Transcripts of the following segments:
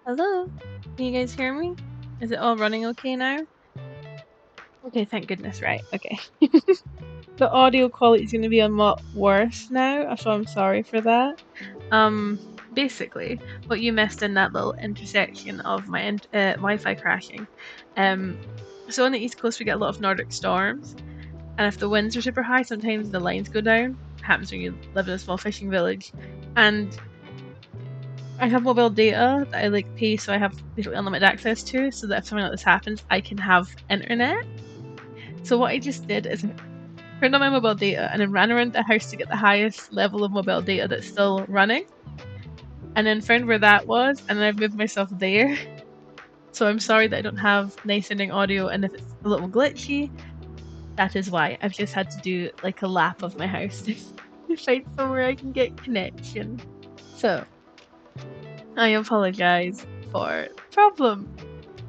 Hello? Can you guys hear me? Is it all running okay now? Okay, thank goodness, right, okay. The audio quality is going to be a lot worse now, so I'm sorry for that. Basically, what you missed in that little intersection of my Wi-Fi crashing. So on the East Coast we get a lot of Nordic storms, and if the winds are super high, sometimes the lines go down. It happens when you live in a small fishing village, and I have mobile data that I pay, so I have basically unlimited access to, so that if something like this happens, I can have internet. So what I just did is turned on my mobile data and then ran around the house to get the highest level of mobile data that's still running, and then found where that was, and then I've moved myself there. So I'm sorry that I don't have nice sounding audio, and if it's a little glitchy, that is why. I've just had to do a lap of my house to find somewhere I can get connection. So I apologize for the problem.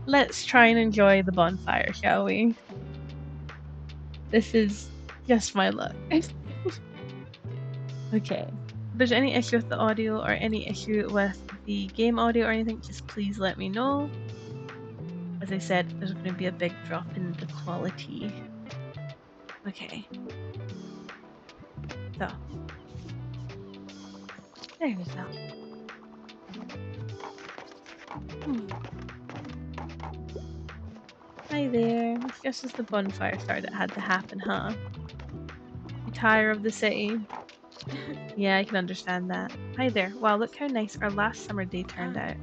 Let's try and enjoy the bonfire, shall we? This is just my luck. Okay. If there's any issue with the audio or any issue with the game audio or anything, just please let me know. As I said, there's going to be a big drop in the quality. Okay. So. There we go. Hi there. It's just as the bonfire started, it had to happen, huh? You tire of the city? Yeah, I can understand that. Hi there. Wow, look how nice our last summer day turned out.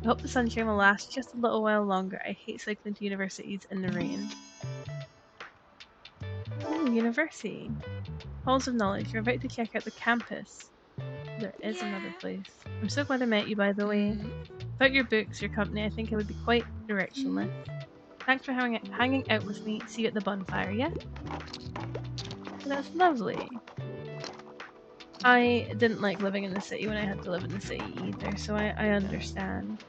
I hope the sunshine will last just a little while longer. I hate cycling to universities in the rain. Ooh, university. Halls of Knowledge. You're about to check out the campus. There is another place. I'm so glad I met you, by the way. Without your books, your company, I think I would be quite directionless. Thanks for hanging out with me. See you at the bonfire, yeah? That's lovely. I didn't like living in the city when I had to live in the city either, so I understand.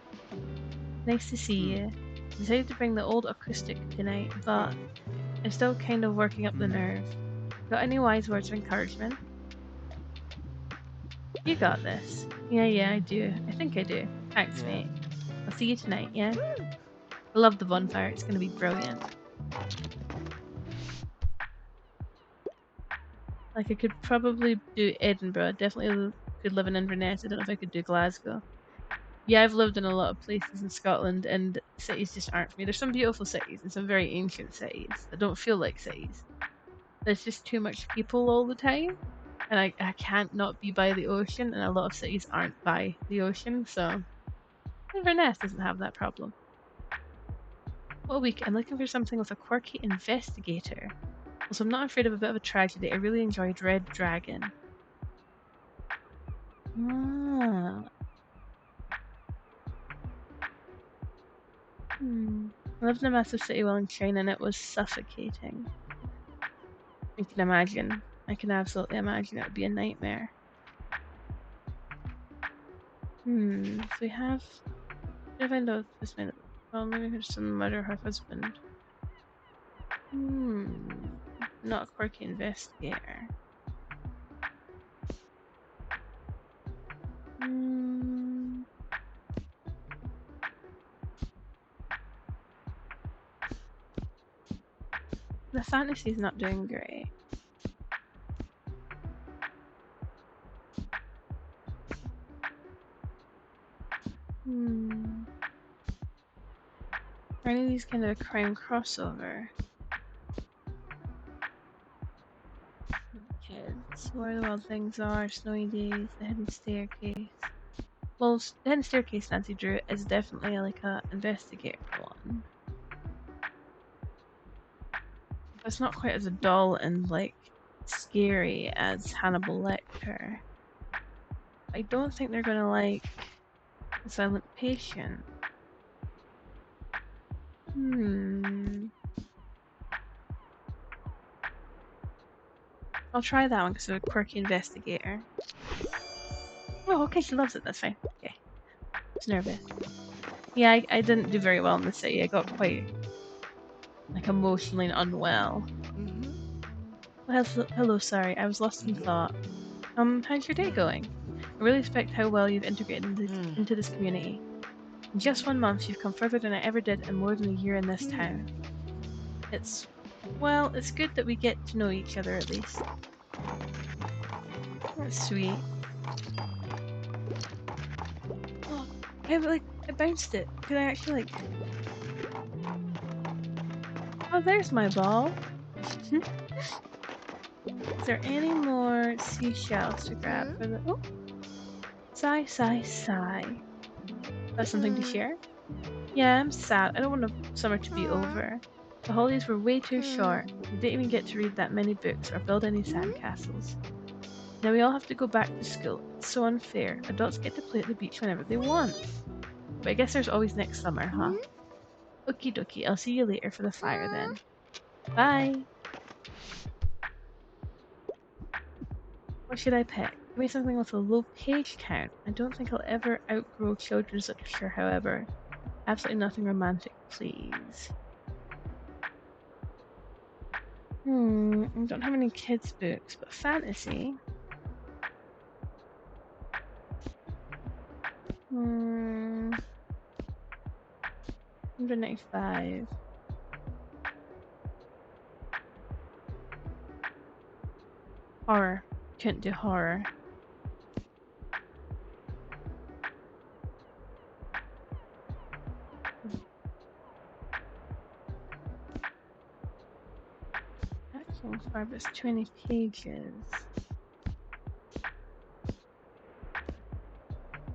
Nice to see you. I decided to bring the old acoustic tonight, but I'm still kind of working up the nerve. Got any wise words of encouragement? You got this. Yeah, I do. I think I do. Thanks, mate. I'll see you tonight, yeah? I love the bonfire. It's going to be brilliant. I could probably do Edinburgh. Definitely could live in Inverness. I don't know if I could do Glasgow. Yeah, I've lived in a lot of places in Scotland, and cities just aren't for me. There's some beautiful cities and some very ancient cities that don't feel like cities. There's just too much people all the time, and I can't not be by the ocean, and a lot of cities aren't by the ocean, so Inverness doesn't have that problem. What a week. I'm looking for something with a quirky investigator. Also, I'm not afraid of a bit of a tragedy. I really enjoyed Red Dragon. Ah. I lived in a massive city while in China and it was suffocating. I can imagine. I can absolutely imagine it would be a nightmare. So we have... If I know this minute... Well, maybe her son murder her husband. Not a quirky investigator. The fantasy's not doing great. Are any of these kind of a crime crossover? Kids, Where the Wild Things Are, Snowy Days, The Hidden Staircase. Well, The Hidden Staircase Nancy Drew is definitely like a investigator one. It's not quite as dull and scary as Hannibal Lecter. I don't think they're gonna like The Silent Patient. I'll try that one because of a quirky investigator. Oh, okay, she loves it. That's fine. Okay. I was nervous. Yeah, I didn't do very well in the city. I got quite emotionally unwell. Well, hello, sorry. I was lost in thought. How's your day going? I really respect how well you've integrated into this community. In just 1 month, you've come further than I ever did in more than a year in this town. Well, it's good that we get to know each other at least. That's sweet. Oh, I bounced it. Could I actually Oh, there's my ball. Is there any more seashells to grab for the... Oh! Sigh, sigh, sigh. That's something to share? Yeah, I'm sad. I don't want summer to be over. The holidays were way too short. We didn't even get to read that many books or build any sandcastles. Now we all have to go back to school. It's so unfair. Adults get to play at the beach whenever they want. But I guess there's always next summer, huh? Okie dokie, I'll see you later for the fire then. Bye! What should I pick? Give me something with a low page count. I don't think I'll ever outgrow children's literature, however. Absolutely nothing romantic, please. I don't have any kids' books, but fantasy. 195. Horror. Couldn't do horror. Action far, but it's 20 pages.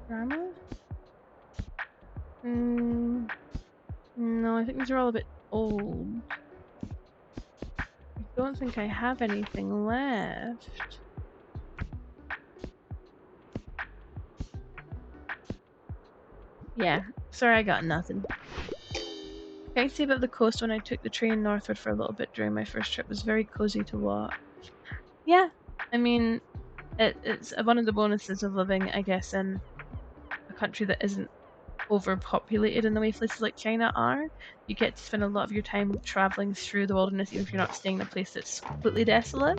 Drama? No, I think these are all a bit old. I don't think I have anything left. Yeah, sorry I got nothing. Can I say about the coast when I took the train northward for a little bit during my first trip was very cozy to watch. Yeah, I mean, it's one of the bonuses of living, I guess, in a country that isn't overpopulated in the way places like China are. You get to spend a lot of your time traveling through the wilderness, even if you're not staying in a place that's completely desolate.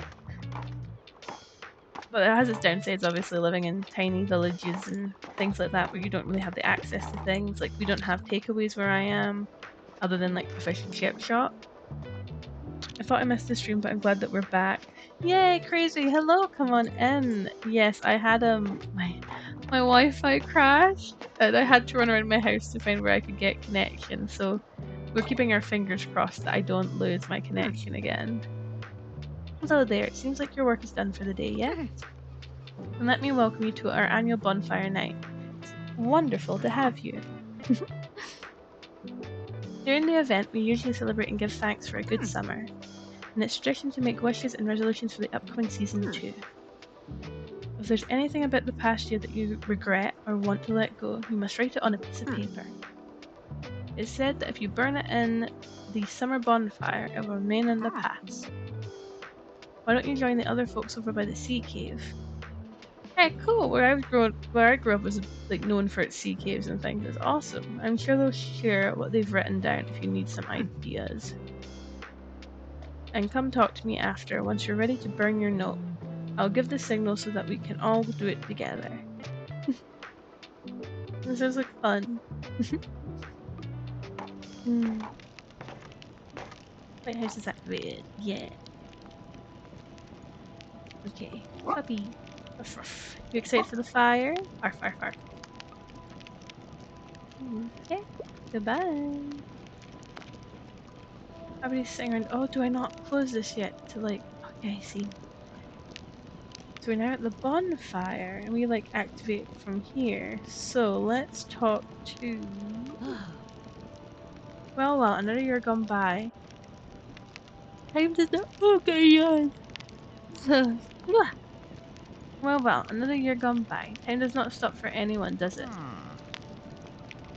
But it has its downsides, obviously, living in tiny villages and things like that where you don't really have the access to things. Like, we don't have takeaways where I am, other than like the fish and chip shop. I thought I missed the stream, but I'm glad that we're back. Yay, crazy! Hello, come on in. Yes, I had my Wi-Fi crashed, and I had to run around my house to find where I could get connection. So we're keeping our fingers crossed that I don't lose my connection again. Hello there. It seems like your work is done for the day, yeah? And let me welcome you to our annual bonfire night. It's wonderful to have you. During the event, we usually celebrate and give thanks for a good summer, and it's tradition to make wishes and resolutions for the upcoming season too. If there's anything about the past year that you regret or want to let go, you must write it on a piece of paper. It's said that if you burn it in the summer bonfire, it will remain in the past. Why don't you join the other folks over by the sea cave? Hey, cool! Where I grew up was like known for its sea caves and things. It's awesome. I'm sure they'll share what they've written down if you need some ideas. And come talk to me after, once you're ready to burn your note. I'll give the signal so that we can all do it together. This sounds like fun. Lighthouse is activated. Yeah. Okay. Puppy. Ruff, ruff. You excited for the fire? Arf, arf, arf. Okay. Goodbye. Everybody's sitting around. Oh, do I not close this yet? To like. Okay, I see. So we're now at the bonfire, and we like activate from here. So let's talk to. Well, another year gone by. Time does not. Okay, yes. Well, another year gone by. Time does not stop for anyone, does it?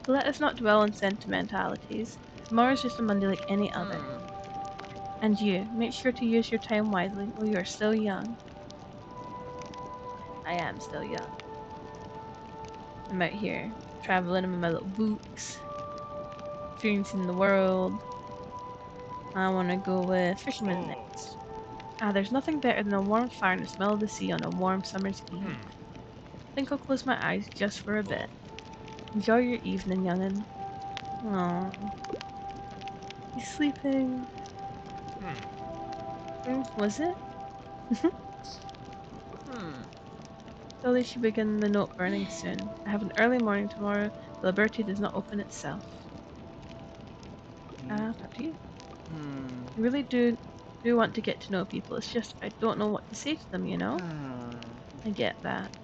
Let us not dwell on sentimentalities. Tomorrow's just a Monday like any other. And you, make sure to use your time wisely while you are still young. I am still young. I'm out here, traveling in my little boots, experiencing the world. I want to go with fisherman next. There's nothing better than a warm fire and the smell of the sea on a warm summer's eve. I think I'll close my eyes just for a bit. Enjoy your evening, young'un. Oh, he's sleeping. Was it? Slowly she began the note burning soon. I have an early morning tomorrow. The library does not open itself. Up to you. I really do want to get to know people. It's just I don't know what to say to them, you know? I get that.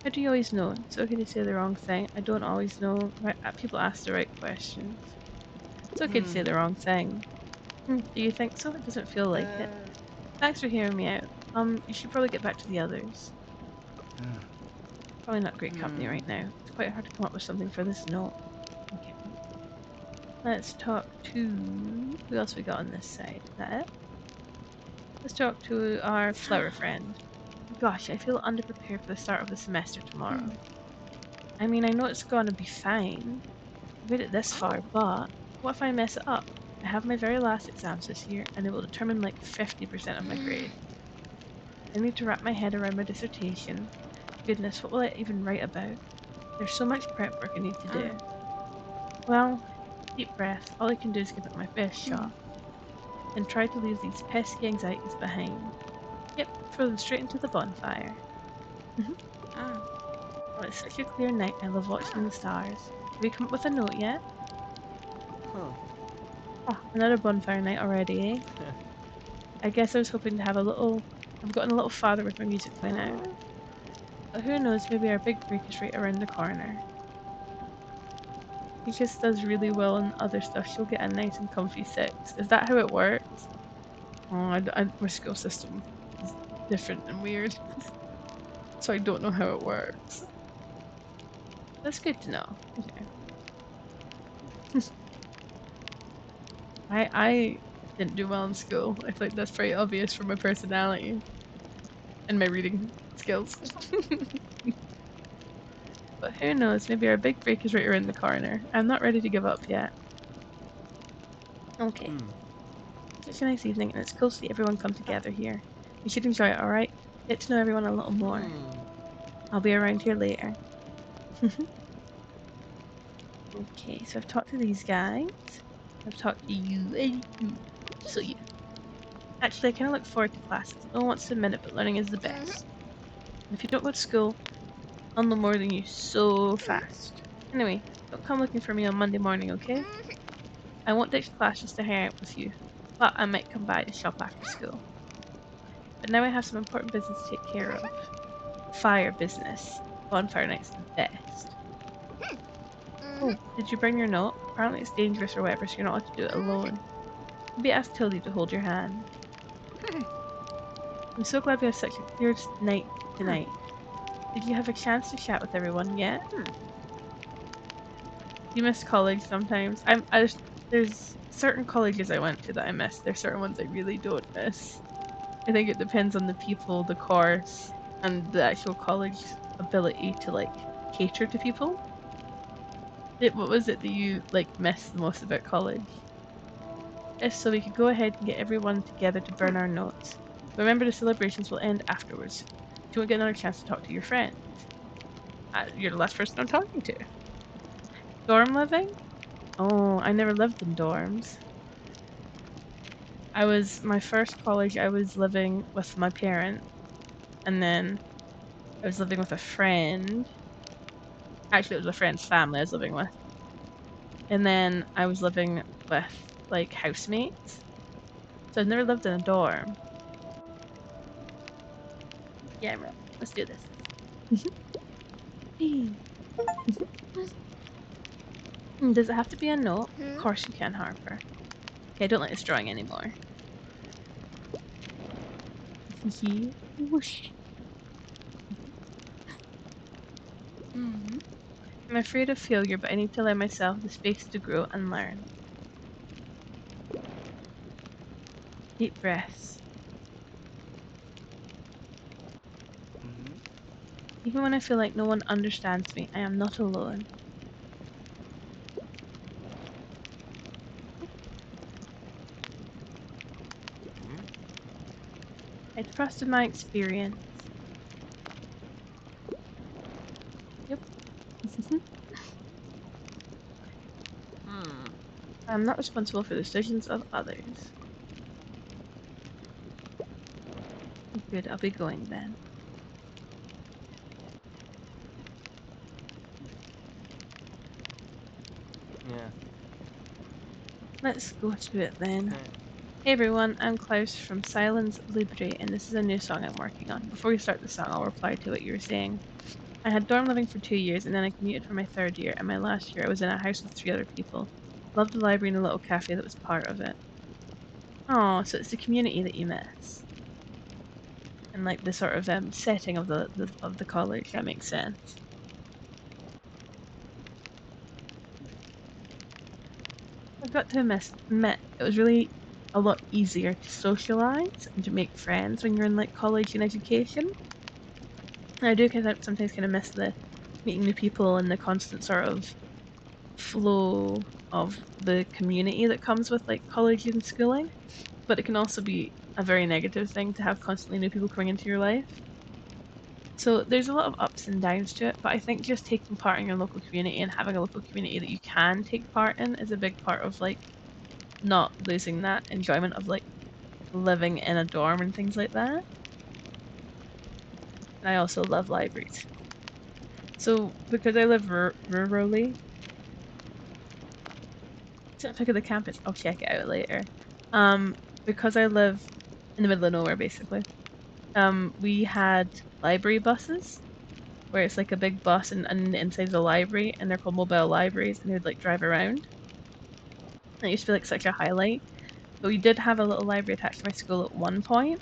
How do you always know? It's okay to say the wrong thing. I don't always know. People ask the right questions. It's okay to say the wrong thing. Do you think so? It doesn't feel like it. Thanks for hearing me out. You should probably get back to the others. Probably not great company right now. It's quite hard to come up with something for this note. Okay. Let's talk to... Who else we got on this side? Is that it? Let's talk to our flower friend. Gosh, I feel underprepared for the start of the semester tomorrow. I mean, I know it's gonna be fine. I've made it this far, but what if I mess it up? I have my very last exams this year, and it will determine like 50% of my grade. I need to wrap my head around my dissertation. Goodness, what will I even write about? There's so much prep work I need to do. Well, deep breath. All I can do is give it my best shot. And try to leave these pesky anxieties behind. Yep, throw them straight into the bonfire. Oh, it's such a clear night. I love watching the stars. Have you come up with a note yet? Oh, another bonfire night already, eh? I guess I was hoping to have a little... I've gotten a little farther with my music playing out. But who knows, maybe our big break is right around the corner. He just does really well in other stuff. She'll get a nice and comfy 6. Is that how it works? Oh, my school system is different and weird. So I don't know how it works. That's good to know. Okay. I didn't do well in school. I think that's pretty obvious from my personality and my reading skills. But who knows, maybe our big break is right around the corner. I'm not ready to give up yet. Okay. Such a nice evening, and it's cool to see everyone come together here. You should enjoy it, alright? Get to know everyone a little more. I'll be around here later. Okay, so I've talked to these guys. I've talked to you and you. So yeah. Actually, I kind of look forward to classes. No one wants to admit it, but learning is the best. And if you don't go to school, I'll know more than you so fast. Anyway, don't come looking for me on Monday morning, okay? I won't ditch class just to hang out with you, but I might come by to shop after school. But now I have some important business to take care of. Fire business. Bonfire night's the best. Oh, did you bring your note? Apparently it's dangerous or whatever, so you're not allowed to do it alone. Maybe ask Tildy to hold your hand. I'm so glad we have such a clear night tonight. Did you have a chance to chat with everyone yet? You miss college sometimes. There's certain colleges I went to that I miss. There's certain ones I really don't miss. I think it depends on the people, the course, and the actual college ability to like cater to people. What was it that you like missed the most about college? Yes, so we could go ahead and get everyone together to burn our notes. Remember, the celebrations will end afterwards. You won't get another chance to talk to your friends. You're the last person I'm talking to. Dorm living? Oh, I never lived in dorms. My first college, I was living with my parents, and then I was living with a friend. Actually, it was a friend's family I was living with. And then I was living with, like, housemates. So I've never lived in a dorm. Yeah, right. Let's do this. Does it have to be a note? Of course you can, Harper. Okay, don't like this drawing anymore. Whoosh. I'm afraid of failure, but I need to allow myself the space to grow and learn. Deep breaths. Even when I feel like no one understands me, I am not alone. I trusted my experience. Yep. I'm not responsible for the decisions of others. Good, I'll be going then. Yeah. Let's go to it then. Okay. Hey everyone, I'm Klaus from Silence Libre, and this is a new song I'm working on. Before we start the song, I'll reply to what you were saying. I had dorm living for 2 years, and then I commuted for my 3rd year, and my last year I was in a house with 3 other people. Loved the library and the little cafe that was part of it. Oh, so it's the community that you miss. And like the sort of setting of the college, that makes sense. I've got to admit, it was really a lot easier to socialize and to make friends when you're in like college and education. And I do sometimes kind of miss the meeting new people and the constant sort of flow of the community that comes with like college and schooling. But it can also be a very negative thing to have constantly new people coming into your life. So there's a lot of ups and downs to it, but I think just taking part in your local community and having a local community that you can take part in is a big part of like not losing that enjoyment of like living in a dorm and things like that. And I also love libraries. So because I live rurally, it's a pic of the campus. I'll check it out later. Because I live in the middle of nowhere, basically. We had library buses where it's like a big bus and inside the library, and they're called mobile libraries, and they would like drive around. And it used to be like such a highlight. But we did have a little library attached to my school at one point,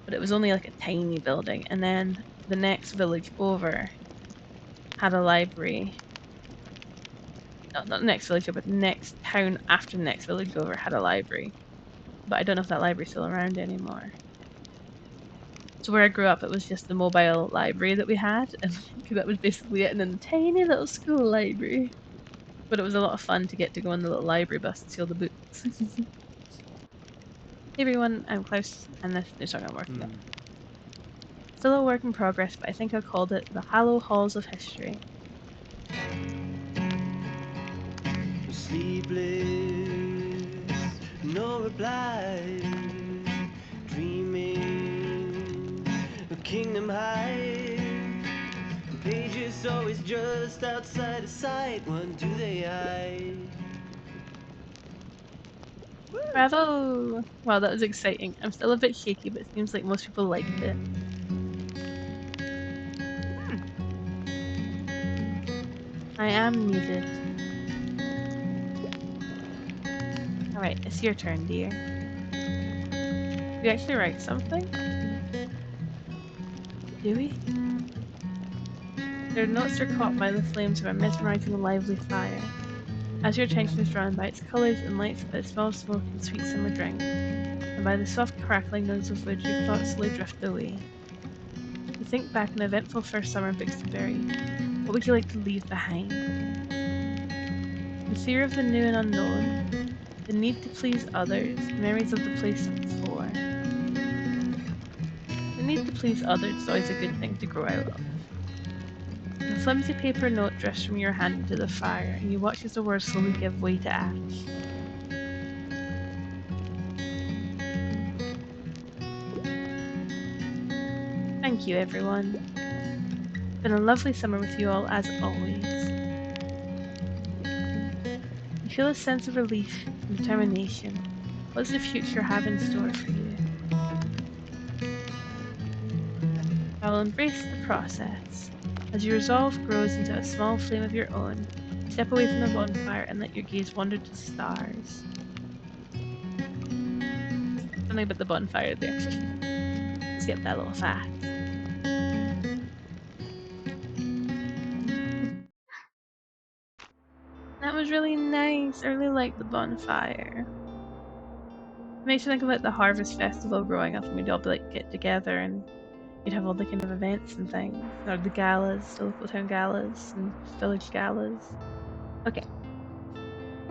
but it was only like a tiny building. And then the next village over had a library. Not the next village over, the next town after the next village over had a library. But I don't know if that library's still around anymore. So where I grew up, it was just the mobile library that we had, and that was basically it. And then the tiny little school library. But it was a lot of fun to get to go on the little library bus and see all the books. Hey everyone, I'm Klaus, and this is the new song I'm working on. Still a work in progress, but I think I called it the Hollow Halls of History. Sleepless, no reply. Dreaming, a kingdom high. Pages always just outside of sight. What do they hide? Bravo! Wow, that was exciting. I'm still a bit shaky, but it seems like most people liked it. I am muted. Alright, it's your turn, dear. We actually write something? Do we? Their notes are caught by the flames of a mesmerizing lively fire. As your attention is drawn by its colours and lights, by the smell of smoke and sweet summer drink, and by the soft crackling noise of wood, your thoughts slowly drift away. You think back on an eventful first summer in Bixbyberry. What would you like to leave behind? The fear of the new and unknown, the need to please others, memories of the place before. The need to please others is always a good thing to grow out of. The flimsy paper note drifts from your hand into the fire, and you watch as the words slowly give way to ash. Thank you, everyone. It's been a lovely summer with you all, as always. You feel a sense of relief and determination. What does the future have in store for you? I will embrace the process. As your resolve grows into a small flame of your own, step away from the bonfire and let your gaze wander to the stars. Something about the bonfire there. Skip that little fact. That was really nice. I really liked the bonfire. It makes me think of like the harvest festival growing up, and we'd all like get together and you'd have all the kind of events and things, or the galas, the local town galas and village galas. Okay.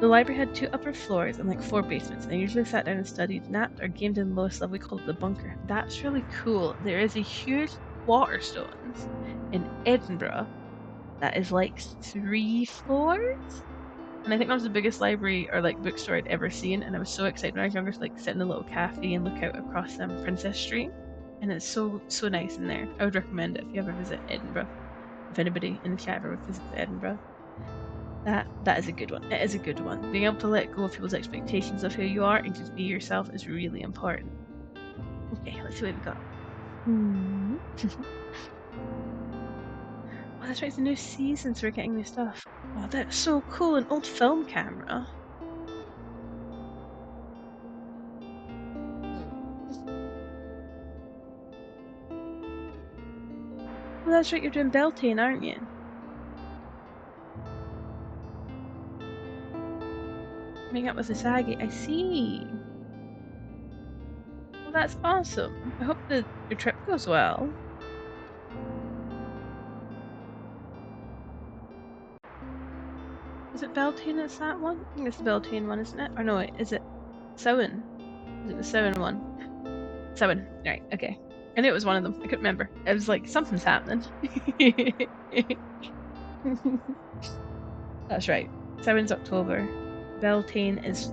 The library had 2 upper floors and like 4 basements, and I usually sat down and studied, napped, or gamed in the lowest level. We called it the bunker. That's really cool. There is a huge Waterstones in Edinburgh that is like 3 floors. And I think that was the biggest library or like bookstore I'd ever seen. And I was so excited when I was younger to like sit in a little cafe and look out across Princess Street. And it's so nice in there. I would recommend it if you ever visit Edinburgh. If anybody in the chat ever visits Edinburgh, that is a good one. It is a good one. Being able to let go of people's expectations of who you are and just be yourself is really important. Okay, let's see what we've got. Oh, that's right, it's a new season, so we're getting new stuff. Oh, that's so cool, an old film camera. Oh, that's right, you're doing Beltane, aren't you? Meeting up with the Sagi, I see. Well, that's awesome. I hope that your trip goes well. Is it Beltane that's that one? I think it's the Beltane one, isn't it? Or no, wait, is it Samhain? Is it the Samhain one? Samhain, right, okay. I knew it was one of them. I couldn't remember. It was like, something's happening. That's right. Samhain's October. Beltane is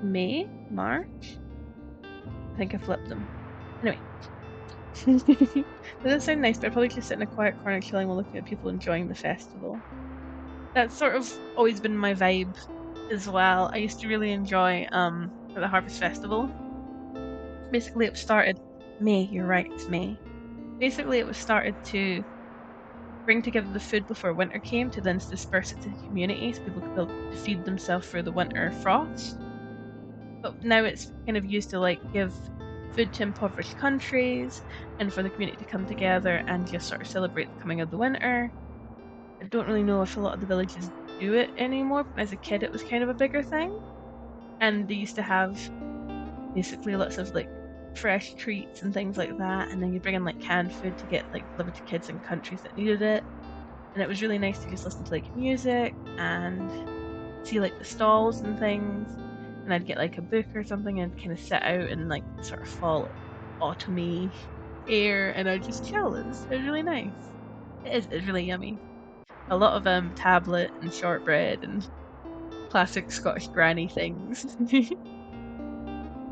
May? March? I think I flipped them. Anyway. Doesn't sound nice, but I'd probably just sit in a quiet corner chilling while looking at people enjoying the festival. That's sort of always been my vibe as well. I used to really enjoy the Harvest Festival. Basically it was started May, you're right, it's May. Basically it was started to bring together the food before winter came to then disperse it to the community so people could be able to feed themselves through the winter frost. But now it's kind of used to like give food to impoverished countries and for the community to come together and just sort of celebrate the coming of the winter. I don't really know if a lot of the villages do it anymore, but as a kid it was kind of a bigger thing. And they used to have basically lots of like fresh treats and things like that, and then you bring in like canned food to get like delivered to kids in countries that needed it. And it was really nice to just listen to like music and see like the stalls and things. And I'd get like a book or something and kind of sit out in like sort of fall autumny air and I'd just chill. It was really nice. It's really yummy. A lot of tablet and shortbread and classic Scottish granny things.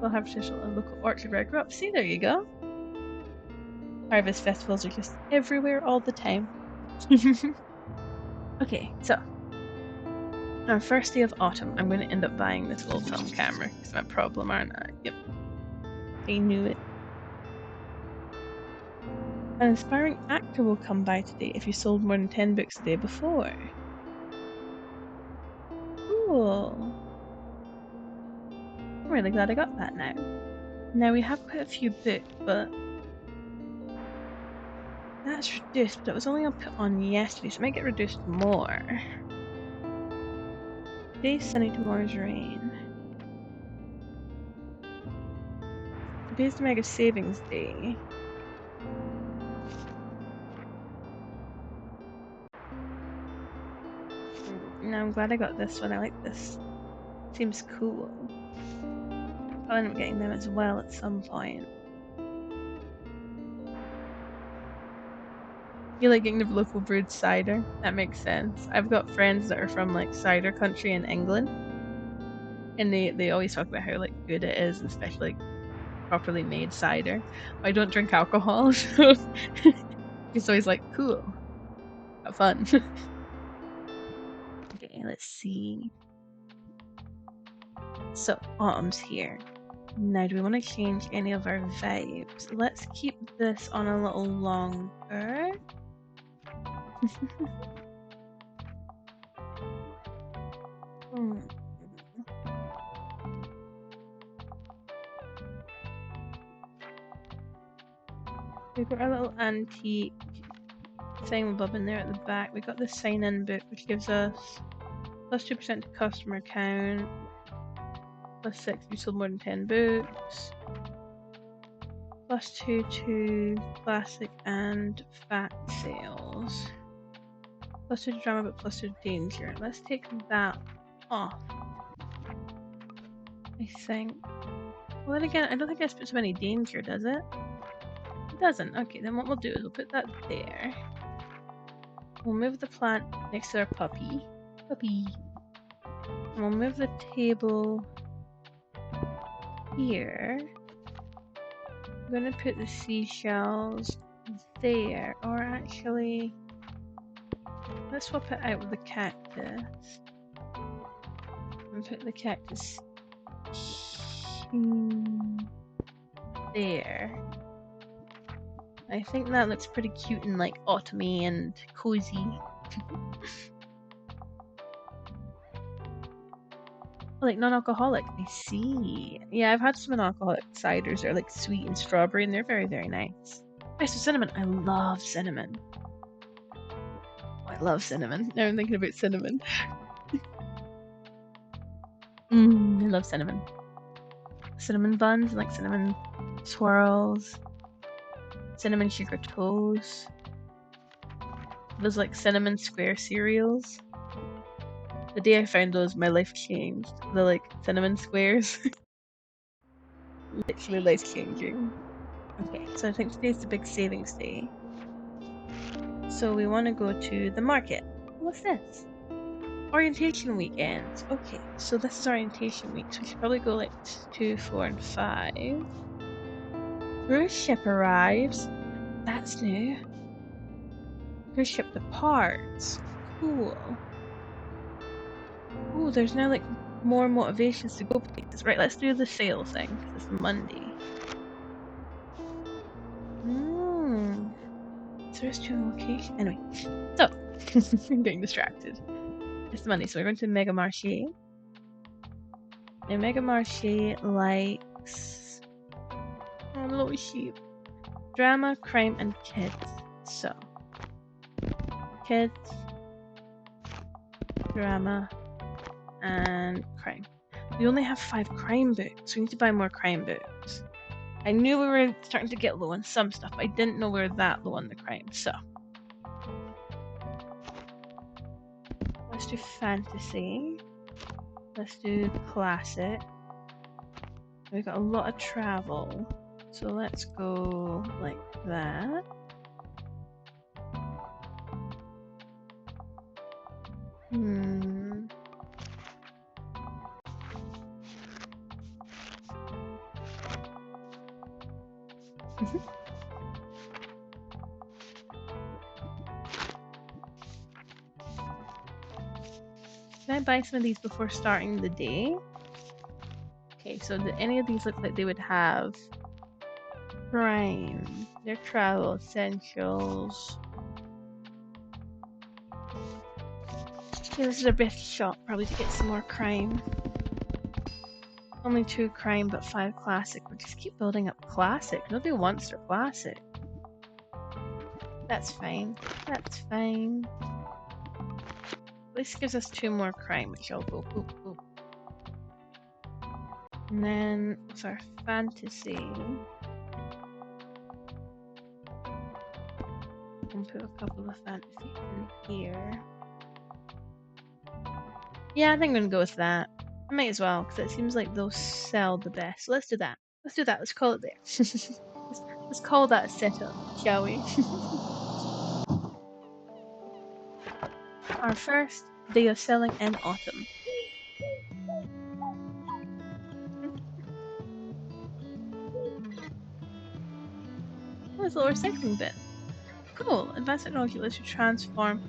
We'll have a local orchard where I grew up. See, there you go. Harvest festivals are just everywhere all the time. Okay, so our first day of autumn, I'm going to end up buying this little film camera because I'm a problem, aren't I? Yep. I knew it. An inspiring actor will come by today if you sold more than 10 books the day before. Cool. I'm really glad I got that now. Now we have quite a few books, but that's reduced, but it was only put on yesterday, so it might get reduced more. Today's sunny, tomorrow's rain. Today's the Mega Savings Day. No, I'm glad I got this one. I like this. Seems cool. I'll end up getting them as well at some point. You like getting the local brewed cider? That makes sense. I've got friends that are from like cider country in England, and they always talk about how like good it is, especially like properly made cider. I don't drink alcohol, so it's always like cool, have fun. Okay, let's see. So autumn's here. Now, do we want to change any of our vibes? Let's keep this on a little longer. We've got our little antique thingamabob in there at the back. We've got the sign-in book, which gives us plus 2% to customer count, plus 6 if you sold more than 10 books, plus 2 to classic and fact sales, plus 2 to drama, but plus 2 to danger. Let's take that off, I think. Well, then again, I don't think this puts so many danger, does it? It doesn't. Okay, then what we'll do is we'll put that there. We'll move the plant next to our puppy. Puppy. We'll move the table here. I'm gonna put the seashells there, or actually, let's swap it out with the cactus. And put the cactus there. I think that looks pretty cute and like autumny and cozy. Like non-alcoholic, I see. Yeah, I've had some non-alcoholic ciders. They're like sweet and strawberry, and they're very, very nice. Nice with cinnamon. I love cinnamon. I love cinnamon. Now I'm thinking about cinnamon. I love cinnamon. Cinnamon buns, like cinnamon swirls, cinnamon sugar toast. Those like cinnamon square cereals. The day I found those, my life changed. The like cinnamon squares. Literally life changing. Okay, so I think today's the big savings day. So we want to go to the market. What's this? Orientation weekend. Okay, so this is orientation week, so we should probably go like 2, 4, and 5. Cruise ship arrives. That's new. Cruise ship departs. Cool. Ooh, there's now like more motivations to go places. Right, let's do the sale thing, because it's Monday. Terrestrial location. Anyway, so I'm getting distracted. It's Monday, so we're going to Mega Marché. And Mega Marché likes little sheep. Drama, crime, and kids. So kids, drama, and crime. We only have 5 crime books. We need to buy more crime books. I knew we were starting to get low on some stuff, but I didn't know we were that low on the crime, so. Let's do fantasy. Let's do classic. We've got a lot of travel, so let's go like that. Can I buy some of these before starting the day? Okay, so do any of these look like they would have crime? They're travel essentials. Okay, this is our best shot probably to get some more crime. Only 2 crime but 5 classic. We'll just keep building up classic. Nobody wants their classic. That's fine. That's fine. This gives us 2 more crime, which I'll go boop boop. And then what's our fantasy? And put a couple of fantasies in here. Yeah, I think I'm gonna go with that. I might as well, because it seems like they'll sell the best. So let's do that. Let's do that. Let's call it there. let's call that a setup, shall we? Our first day of selling in autumn. Oh, it's a little recycling bin. Cool. Advanced technology lets you transform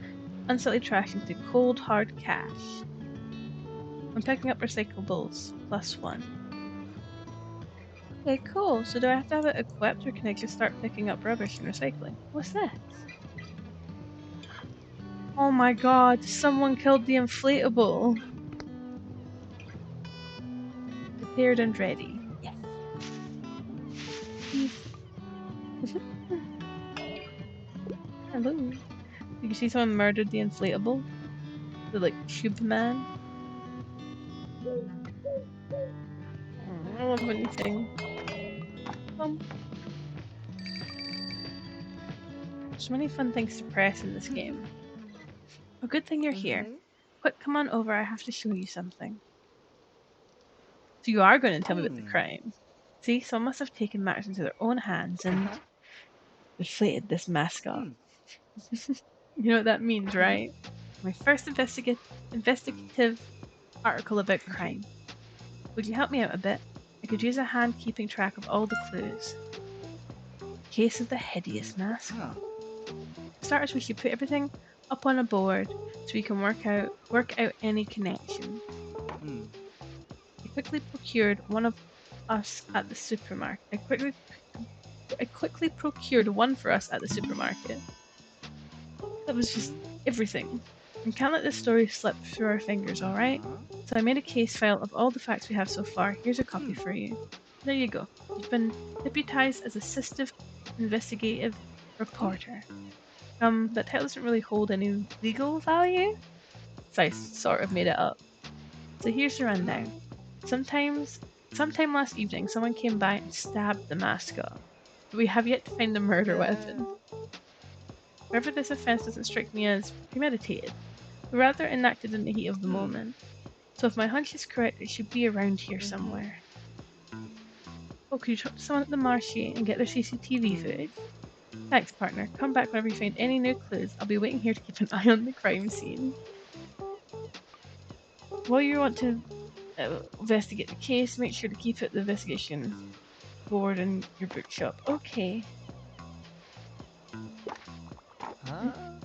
unsightly trash into cold, hard cash. I'm picking up recyclables. +1. Okay, cool. So do I have to have it equipped, or can I just start picking up rubbish and recycling? What's this? Oh my god, someone killed the inflatable. Prepared and ready. Yes. Hello. You can see someone murdered the inflatable. The like tube man. I love when you sing. There's many fun things to press in this game. A good thing you're here. Quick, come on over. I have to show you something. So you are going to tell me about the crime. See, some must have taken matters into their own hands and deflated this mascot. You know what that means, right? My first investigative article about crime. Would you help me out a bit? I could use a hand keeping track of all the clues. Case of the hideous mascot. For starters, we should put everything up on a board so we can work out any connection. I quickly procured one of us at the supermarket. I quickly procured one for us at the supermarket. That was just everything. We can't let this story slip through our fingers, alright? So I made a case file of all the facts we have so far. Here's a copy for you. There you go. You've been deputized as assistive investigative reporter. That title doesn't really hold any legal value, so I sort of made it up. So here's the rundown. Sometime last evening, someone came by and stabbed the mascot, but we have yet to find the murder weapon. However, this offense doesn't strike me as premeditated, but rather enacted in the heat of the moment. So if my hunch is correct, it should be around here somewhere. Oh, could you talk to someone at the Marché and get their CCTV footage? Thanks, partner. Come back whenever you find any new clues. I'll be waiting here to keep an eye on the crime scene. While you want to investigate the case, make sure to keep it the investigation board in your bookshop. Okay.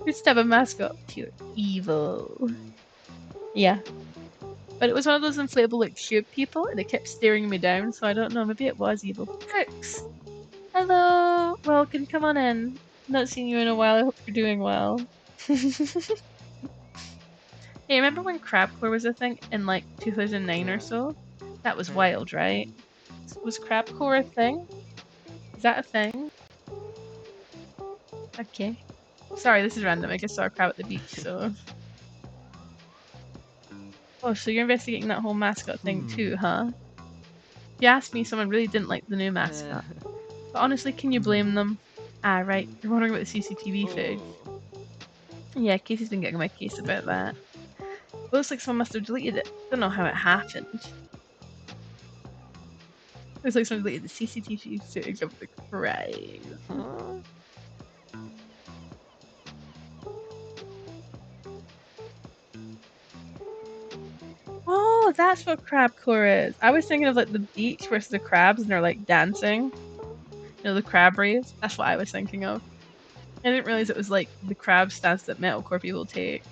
Could stab a mascot. Pure evil. Yeah. But it was one of those inflatable like tube people and it kept staring me down, so I don't know, maybe it was evil. Crooks! Hello! Welcome, come on in. Not seen you in a while, I hope you're doing well. Hey, remember when crabcore was a thing in like 2009 or so? That was wild, right? Was crabcore a thing? Is that a thing? Okay. Sorry, this is random. I just saw a crab at the beach, so... Oh, so you're investigating that whole mascot thing too, huh? If you ask me, someone really didn't like the new mascot. But honestly, can you blame them? Ah, right. You're wondering about the CCTV footage. Yeah, Casey's been getting my case about that. It looks like someone must have deleted it. Don't know how it happened. Looks like someone deleted the CCTV footage of the crime. Oh, that's what crabcore is. I was thinking of like the beach versus the crabs and they're like dancing. You know, the crab rave? That's what I was thinking of. I didn't realize it was like the crab stance that metalcore people take.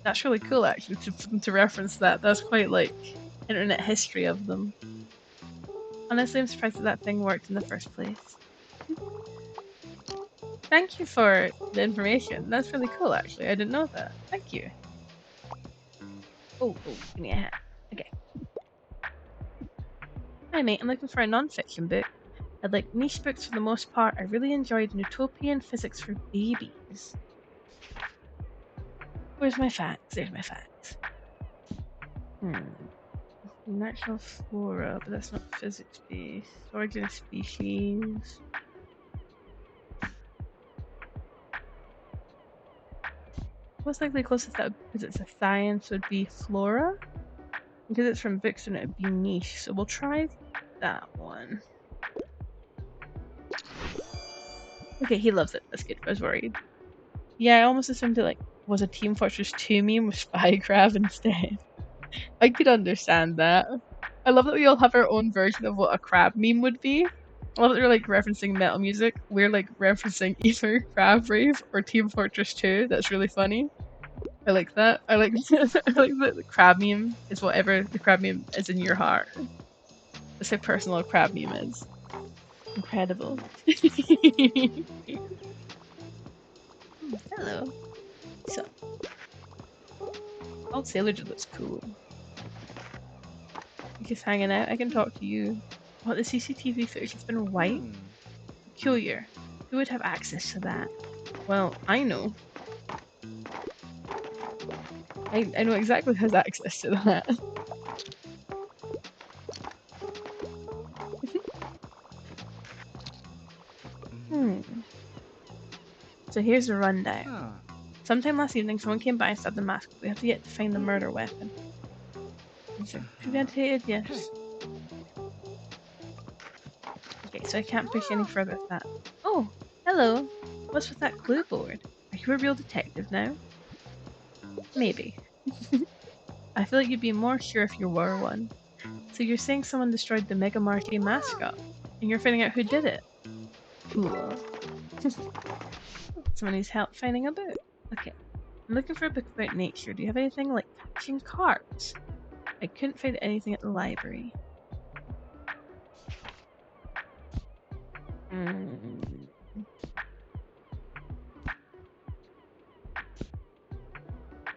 That's really cool actually to reference that. That's quite like internet history of them. Honestly, I'm surprised that thing worked in the first place. Thank you for the information. That's really cool actually. I didn't know that. Thank you. Oh, give me a hat. Okay. Hi mate, I'm looking for a non-fiction book. I'd like niche books for the most part. I really enjoyed Utopian Physics for Babies. Where's my facts? There's my facts. Natural flora, but that's not physics based. Origin of species. Most likely closest that because it's a science would be flora. Because it's from books and it'd be niche, so we'll try that one. Okay, he loves it. That's good. I was worried. Yeah, I almost assumed it like was a Team Fortress 2 meme with Spy Crab instead. I could understand that. I love that we all have our own version of what a crab meme would be. I love that you're like referencing metal music. We're like referencing either Crab Rave or Team Fortress 2. That's really funny. I like that. I like I like that the crab meme is whatever the crab meme is in your heart. That's how personal a crab meme is. Incredible. Hello. So, old Sailor Dude looks cool. You're just hanging out. I can talk to you. What, the CCTV footage has been wiped? Peculiar. Who would have access to that? Well, I know. I know exactly who has access to that. So here's the rundown. Sometime last evening, someone came by and stabbed the mask. We have yet to find the murder weapon. Is it premeditated? Yes. Okay, so I can't push any further with that. Oh, hello. What's with that clue board? Are you a real detective now? Maybe. I feel like you'd be more sure if you were one. So you're saying someone destroyed the Mega Marty mascot, and you're finding out who did it? Cool. Someone needs help finding a book. Okay. I'm looking for a book about nature. Do you have anything like catching carps? I couldn't find anything at the library.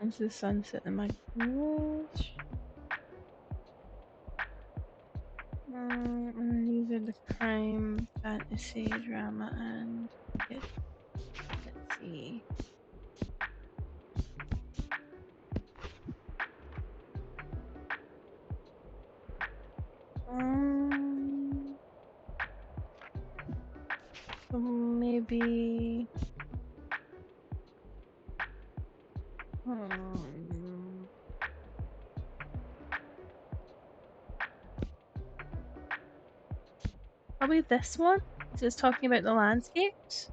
Into the sunset in my garage. These are the crime, fantasy, drama, and kid. Let's see. So maybe. Probably this one. So it's talking about the landscapes.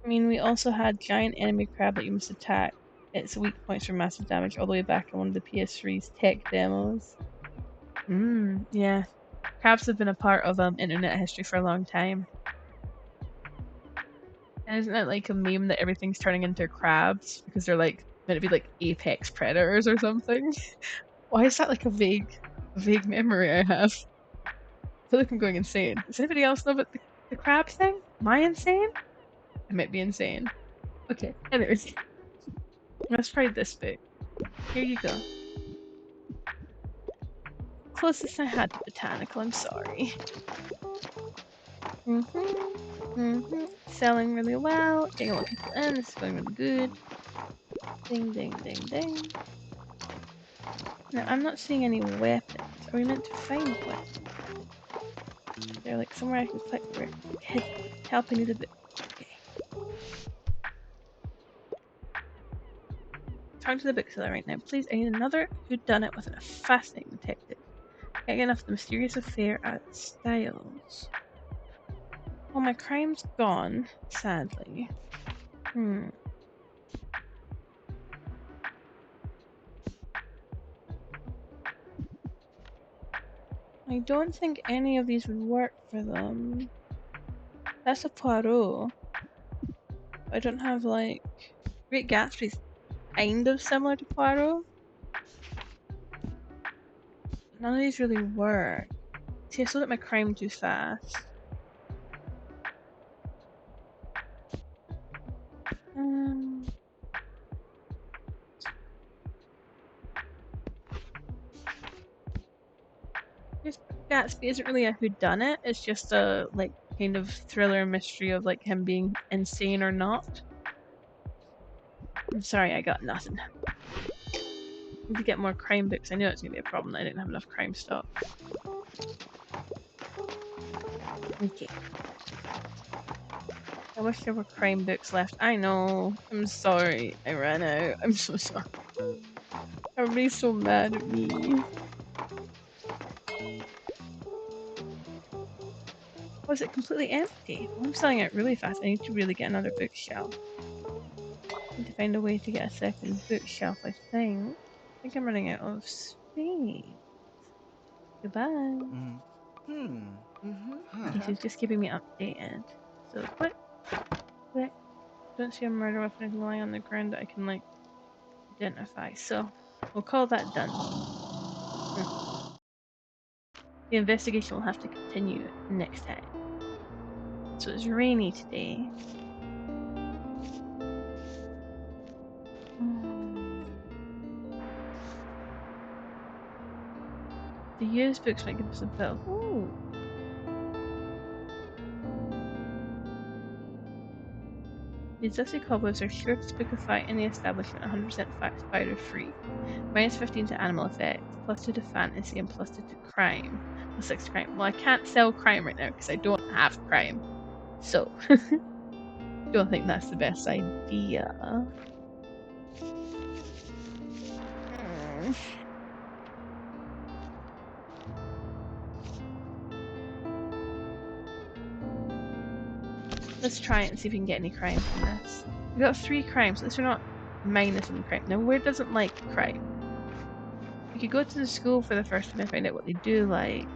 I mean, we also had giant enemy crab that you must attack. Its weak points for massive damage all the way back in one of the PS3's tech demos. Yeah. Crabs have been a part of internet history for a long time. And isn't it like a meme that everything's turning into crabs because they're like meant to be like apex predators or something? Why is that like a vague memory I have? I feel like I'm going insane. Does anybody else know about the crab thing? Am I insane? I might be insane. Okay, anyways. Let's try this book. Here you go. Closest I had to botanical, I'm sorry. Selling really well, getting a lot of people in, this is going really good. Ding, ding, ding, ding. Now, I'm not seeing any weapons. Are we meant to find weapons? They're like somewhere I can click where help, I need a bit. Okay. Talk to the bookseller right now. Please, I need another whodunit with a fascinating detective. Getting enough of the mysterious affair at Styles. Well, my crime's gone, sadly. I don't think any of these would work for them. That's a Poirot. I don't have like... Great Gatsby's kind of similar to Poirot. None of these really work. See, I sold out my crime too fast. Gatsby isn't really a whodunit, it's just a like kind of thriller mystery of like him being insane or not. I'm sorry, I got nothing. I need to get more crime books. I knew it was gonna be a problem that I didn't have enough crime stock. Okay. I wish there were crime books left. I know. I'm sorry. I ran out. I'm so sorry. Everybody's so mad at me. Was it completely empty? Well, I'm selling it really fast. I need to really get another bookshelf. I need to find a way to get a second bookshelf, I think. I think I'm running out of space. Goodbye. This is just keeping me updated. So click. Don't see a murder weapon lying on the ground that I can like identify. So we'll call that done. The investigation will have to continue next time. So it's rainy today. The used books might give us a bill. Ooh. These dusty cobwebs are sure to spookify any establishment 100% spider free. Minus 15 to animal effect, plus 2 to fantasy, and plus 2 to crime. Plus 6 to crime. Well, I can't sell crime right now because I don't have crime. So, don't think that's the best idea. Let's try it and see if we can get any crime from this. We got 3 crimes. At least we're not minus on crime. Now, where doesn't like crime? We could go to the school for the first time and find out what they do like.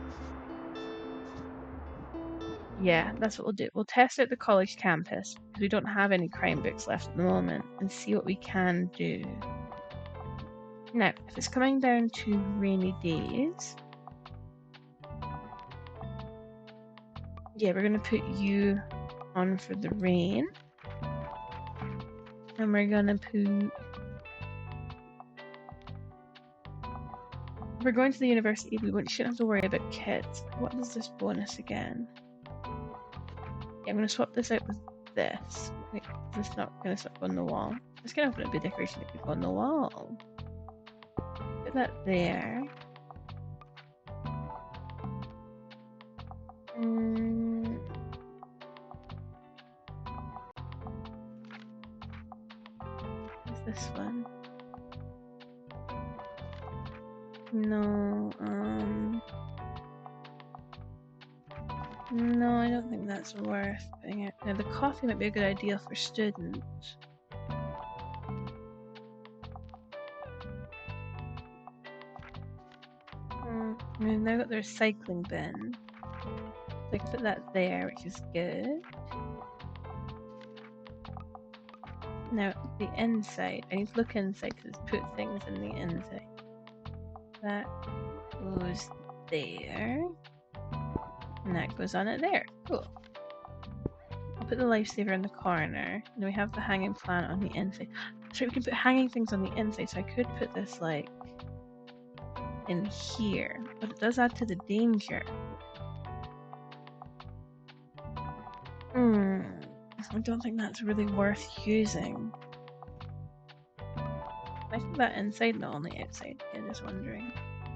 Yeah, that's what we'll do. We'll test out the college campus because we don't have any crime books left at the moment and see what we can do. Now, if it's coming down to rainy days, yeah, we're going to put you on for the rain. And we're going to put... If we're going to the university, we shouldn't have to worry about kids. What is this bonus again? Yeah, I'm going to swap this out with this. Wait, is this not going to stop on the wall? It's going to be a decoration that could go on the wall. Put that there. What's this one? No, no, I don't think that's worth putting it. Now, the coffee might be a good idea for students. I mean, they've got the recycling bin. So I can put that there, which is good. Now, the inside. I need to look inside because it's put things in the inside. That goes there. And that goes on it there. Cool. I'll put the lifesaver in the corner. And then we have the hanging plant on the inside. So we can put hanging things on the inside. So I could put this like in here. But it does add to the danger. I don't think that's really worth using. I think that inside, not on the outside. I'm just wondering.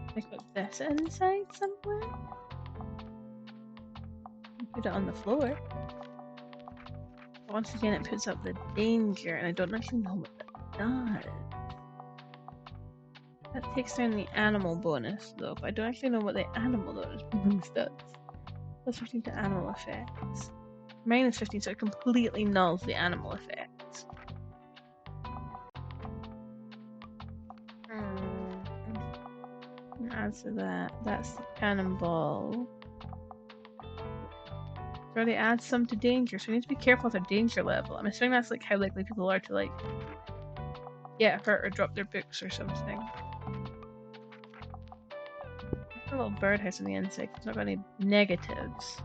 Can I put this inside somewhere? Put it on the floor. But once again, it puts up the danger, and I don't actually know what that does. That takes down the animal bonus, though, but I don't actually know what the animal bonus does. Plus 15 to animal effects. Minus 15, so it completely nulls the animal effects. Answer that. That's the cannonball. It already adds some to danger, so we need to be careful with our danger level. I'm assuming that's like how likely people are to like get hurt or drop their books or something. A little birdhouse on the inside. It's not got any negatives.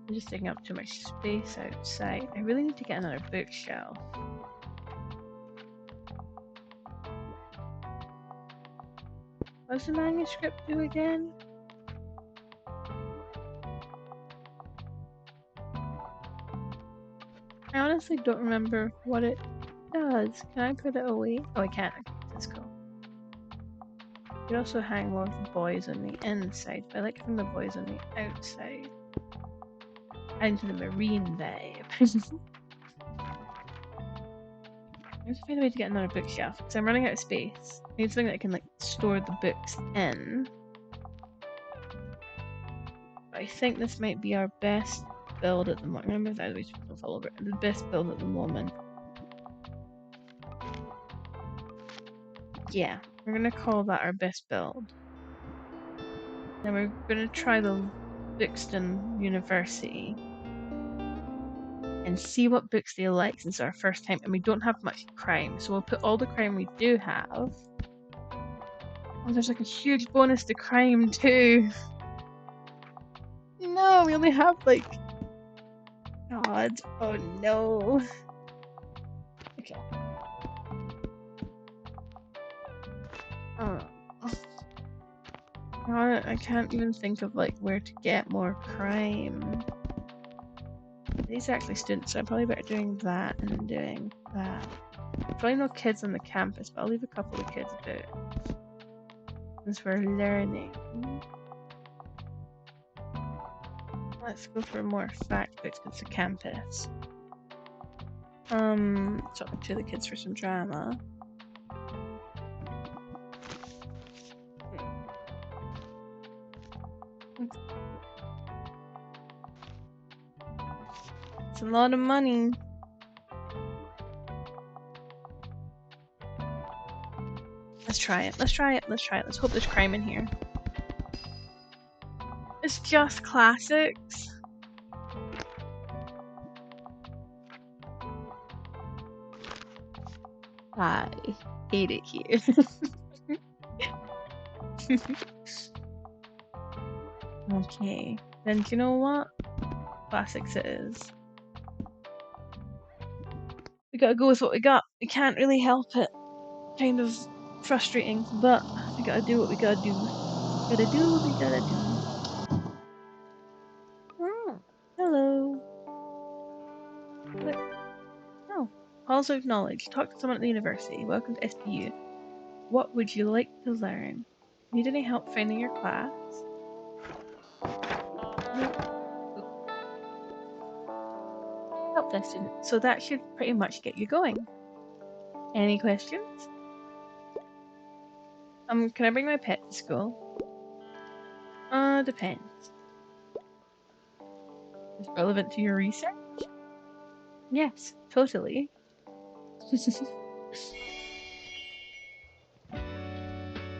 I'm just taking up too much space outside. I really need to get another bookshelf. What does the manuscript do again? I honestly don't remember what it does. Can I put it away? Oh, I can't. Okay, let's go. You could also hang more of the boys on the inside, but I like having the boys on the outside. Adding to the marine vibe. I have to find a way to get another bookshelf because I'm running out of space. I need something that can like store the books in. But I think this might be our best build at the moment. Remember that we don't fall over. The best build at the moment. Yeah, we're gonna call that our best build. Then we're gonna try the Buxton University and see what books they like since it's our first time, and we don't have much crime, so we'll put all the crime we do have. Oh, there's like a huge bonus to crime too. No, we only have like... God, oh no. Okay. Oh. I can't even think of like where to get more crime. These are actually students, so I'm probably better doing that and then doing that. Probably no kids on the campus, but I'll leave a couple of kids about. Since we're learning. Let's go for more fact books because it's a campus. Talking to the kids for some drama. It's a lot of money. try it. Let's try it. Let's try it. Let's hope there's crime in here. It's just classics. I hate it here. Okay, then do you know what? Classics it is. We gotta go with what we got. We can't really help it. Kind of frustrating, but we gotta do what we gotta do. Gotta do what we gotta do. Oh, hello. What? Oh, calls of knowledge. Talk to someone at the university. Welcome to SPU. What would you like to learn? Need any help finding your class? Help desk student. So that should pretty much get you going. Any questions? Can I bring my pet to school? Depends. Is it relevant to your research? Yes, totally.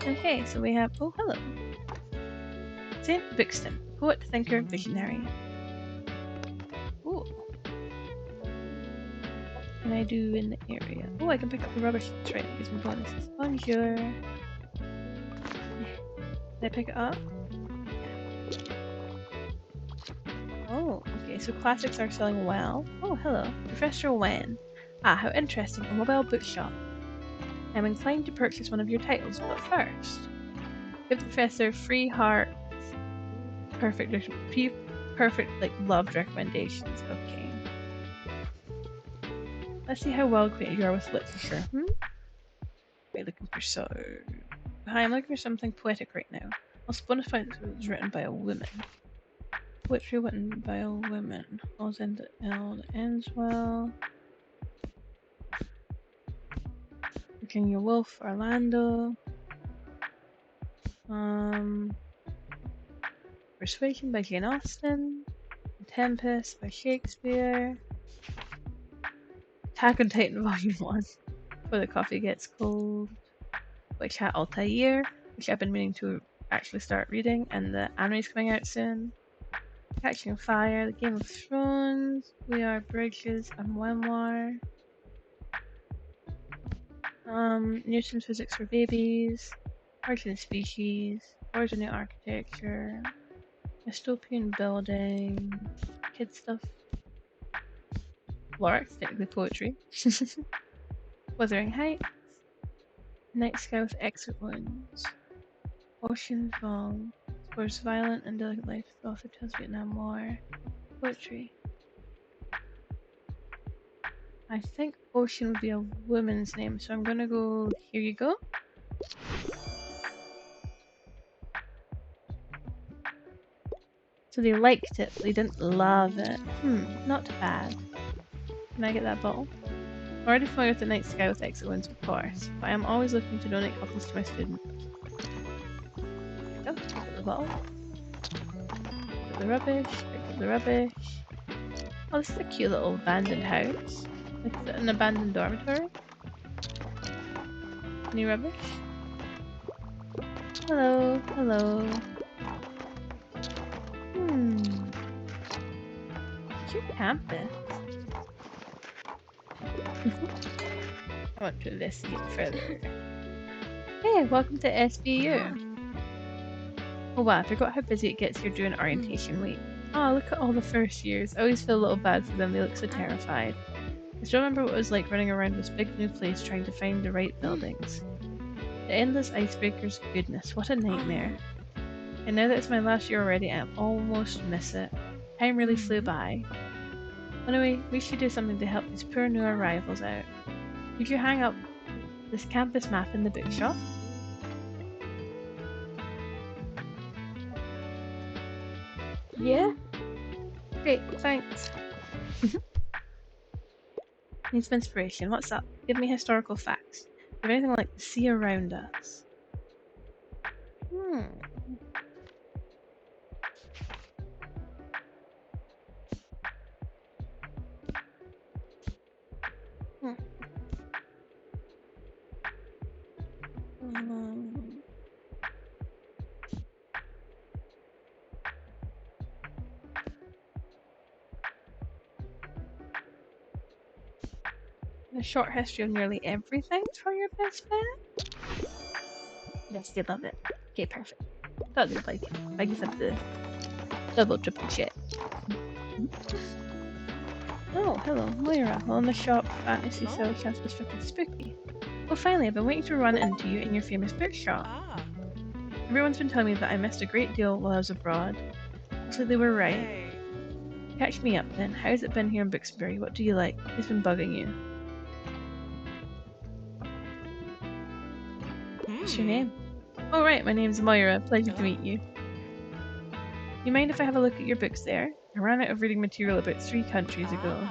Okay, so we have, oh, hello. St. Buxton, poet, thinker, visionary. Ooh. What can I do in the area? Oh, I can pick up the rubbish. That's right, it gives me bonuses. Bonjour. Did I pick it up? Oh, okay, so classics are selling well. Oh, hello. Professor Wen. Ah, how interesting. A mobile bookshop. I'm inclined to purchase one of your titles, but first, give the professor free heart. Perfect, like loved recommendations. Okay. Let's see how well acquainted you are with literature. We're looking for so. Hi, I'm looking for something poetic right now. I'll bonify this was written by a woman. Poetry written by a woman. All's in the L that ends well. Virginia Woolf, Orlando. Persuasion by Jane Austen. Tempest by Shakespeare. Attack on Titan Volume 1. Before the coffee gets cold. By Chat Altair, which I've been meaning to actually start reading, and the anime's coming out soon. Catching Fire, The Game of Thrones, We Are Bridges, a memoir. Newton Physics for Babies, Origin of Species, Origin of Architecture, Dystopian Building, kid stuff. Lorax, technically poetry. Wuthering Heights, Night Sky with Exit Wounds, Ocean Fall, explores violent and delicate life. The author tells Vietnam War, poetry. I think Ocean would be a woman's name, so I'm gonna go. Here you go. So they liked it, but they didn't love it. Not bad. Can I get that bottle? I'm already familiar with the night sky with exit wounds, of course, but I am always looking to donate copies to my students. There we go. Pick up the bottle. Pick up the rubbish. Pick up the rubbish. Oh, this is a cute little abandoned house. Like, is it an abandoned dormitory? Any rubbish? Hello, hello. Cute campus. I want to investigate further. Hey, welcome to SBU. Oh wow, I forgot how busy it gets here during orientation week. Oh, look at all the first years. I always feel a little bad for them, they look so terrified. I still remember what it was like running around this big new place trying to find the right buildings. The endless icebreakers, goodness, what a nightmare. And now that it's my last year already, I almost miss it. Time really flew by. Anyway, we should do something to help these poor new arrivals out. Could you hang up this campus map in the bookshop? Yeah? Great, thanks. Need some inspiration. What's up? Give me historical facts. Give anything like the sea around us. A short history of nearly everything for your best bet? Yes, they love it. Okay, perfect. Thought they'd like it. I guess I have to double triple check. Oh, hello, Moira. Well, in the shop, fantasy sales chance was freaking spooky. Well, finally, I've been waiting to run into you in your famous bookshop. Everyone's been telling me that I missed a great deal while I was abroad. So they were right. Catch me up then. How's it been here in Booksbury? What do you like? Who's been bugging you? What's your name? Oh right, my name's Moira. Pleasure to meet you. You mind if I have a look at your books there? I ran out of reading material about 3 countries ago.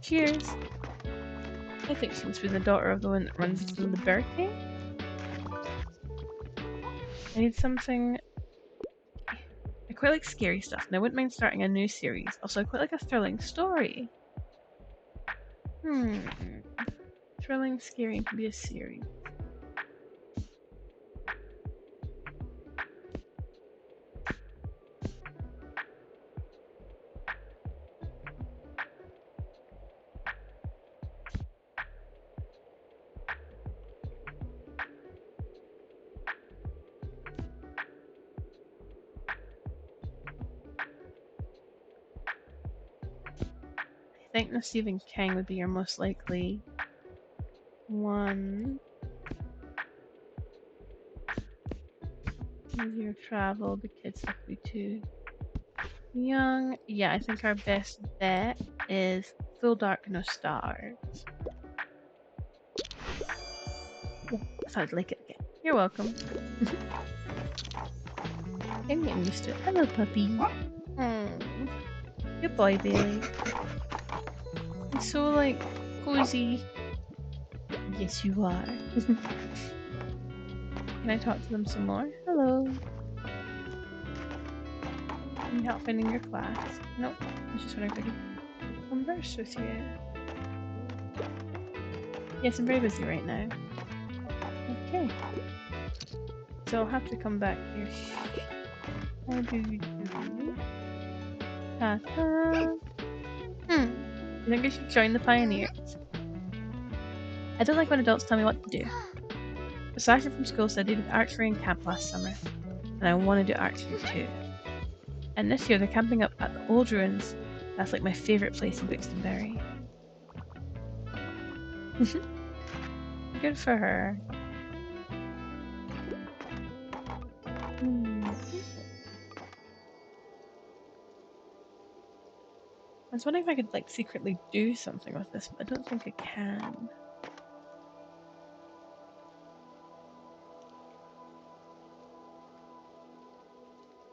Cheers! I think she must be the daughter of the one that runs the Liberty. I need something... I quite like scary stuff, and I wouldn't mind starting a new series. Also, I quite like a thrilling story. Thrilling, scary can be a series. I think the Stephen King would be your most likely one. Easier travel, the kids have to be too young. Yeah, I think our best bet is Full Dark No Stars. Yeah, I thought I'd like it again. You're welcome. I'm getting used to it. Hello, puppy. Good boy, Bailey. He's so, like, cozy. Yes, you are. Can I talk to them some more? Hello. Can you help finding your class? Nope. I was just wondering if I could converse with you. Yes, I'm very busy right now. Okay. So I'll have to come back here. How do you do? Ta-ta. I think I should join the Pioneers. I don't like when adults tell me what to do. Sasha from school said they did archery in camp last summer, and I want to do archery too. And this year they're camping up at the old ruins. That's like my favourite place in Bixtonbury. Good for her. I was wondering if I could like secretly do something with this, but I don't think I can.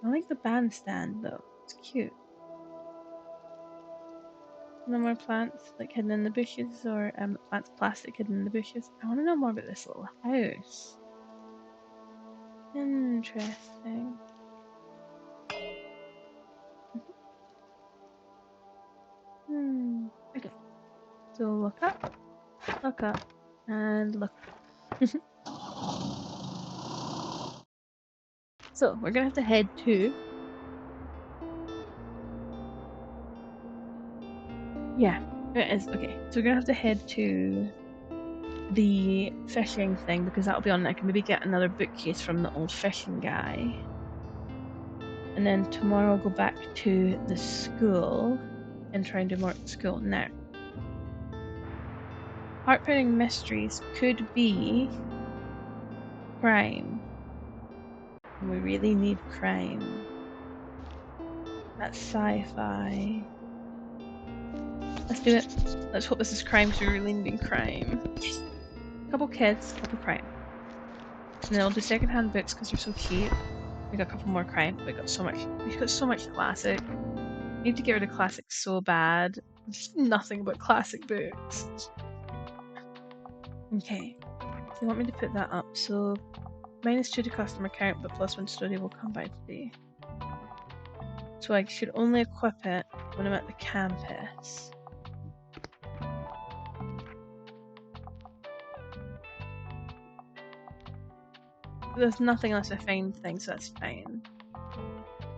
I like the bandstand though. It's cute. No more plants like hidden in the bushes, or plants plastic hidden in the bushes. I want to know more about this little house. Interesting. Okay. So look up, and look. So we're gonna have to head to. Yeah, it is. Okay, so we're gonna have to head to the fishing thing because that'll be on. I can maybe get another bookcase from the old fishing guy. And then tomorrow I'll go back to the school and try and do more at the school. Now, heart-pounding mysteries could be crime. We really need crime. That's sci-fi. Let's do it. Let's hope this is crime because we really need crime. Couple kids, couple crime. And then I'll do secondhand books because they're so cheap. We got a couple more crime. We got so much. We've got so much classic. I need to get rid of classics so bad. Just nothing but classic books. Okay. So you want me to put that up? So -2 to customer count, but +1 study will come by today. So I should only equip it when I'm at the campus. There's nothing else I find things, so that's fine.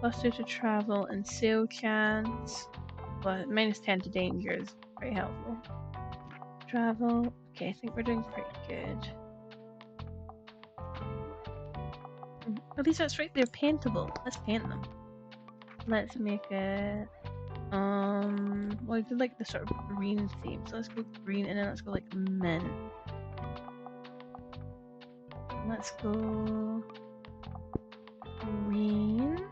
+2 to travel and sail chance. But -10 to danger is very helpful. travel. Okay, I think we're doing pretty good. Oh, these are right. They're paintable. Let's paint them. Let's make it. Well, I did like the sort of green theme, so let's go green, and then let's go like mint. Let's go green.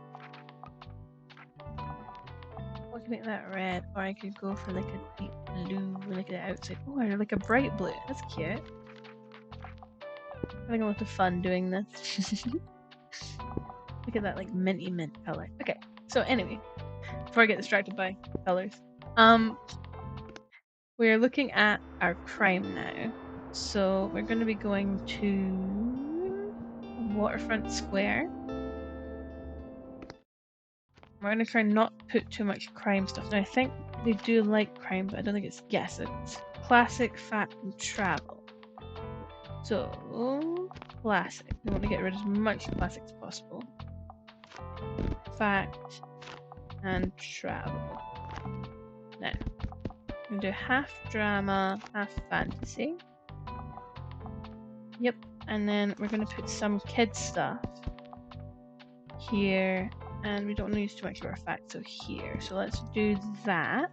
I could make that red, or I could go for like a deep blue, like the outside. Oh, or like a bright blue. That's cute. Having a lot of fun doing this. Look at that, like minty mint color. Okay, so anyway, before I get distracted by colors, we're looking at our crime now. So we're going to be going to Waterfront Square. We're going to try not put too much crime stuff. Now I think they do like crime, but I don't think it's it's classic, fact, and travel. So classic. We want to get rid of as much classic as possible. Fact and travel. Now we're going to do half drama, half fantasy. Yep, and then we're going to put some kids stuff here, and we don't want to use too much of our facts, so here. So let's do that.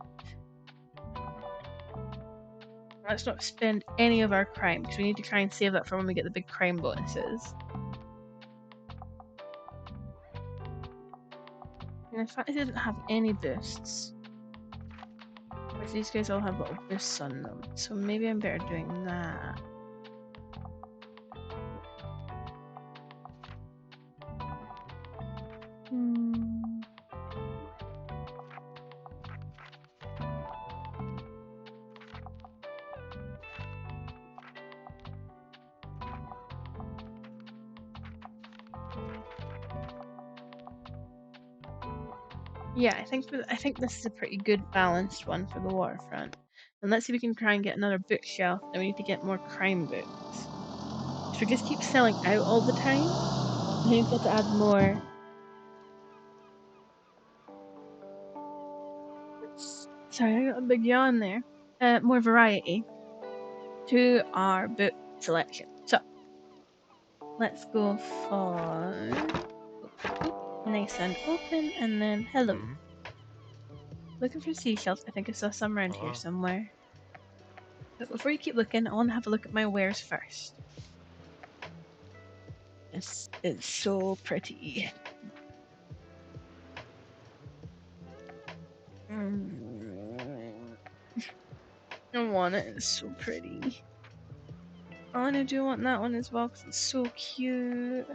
Let's not spend any of our crime, because we need to try and save that for when we get the big crime bonuses. And in fact, it didn't have any boosts. Whereas these guys all have little boosts on them, so maybe I'm better doing that. Yeah, I think this is a pretty good balanced one for the waterfront. And let's see if we can try and get another bookshelf. Then we need to get more crime books. If we just keep selling out all the time, I think we've got to add more. Sorry, I got a big yawn there. More variety to our book selection. So let's go for nice and open, and then hello. Looking for seashells. I think I saw some around here somewhere. But before you keep looking, I want to have a look at my wares first. It's so pretty. I want it. It's so pretty. Oh, and I do want that one as well because it's so cute.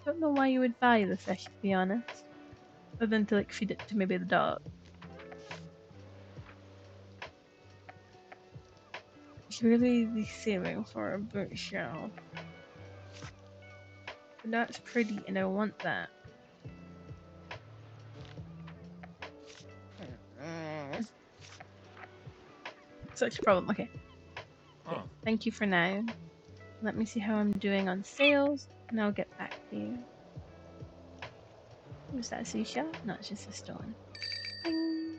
Don't know why you would value the fish, to be honest. Other than to like feed it to maybe the dog. Should really be saving for a bookshelf. But that's pretty and I want that. Such a problem. Okay. Thank you for now. Let me see how I'm doing on sales, and I'll get back to you. Was that a seashell? No, it's just a stone. Ding.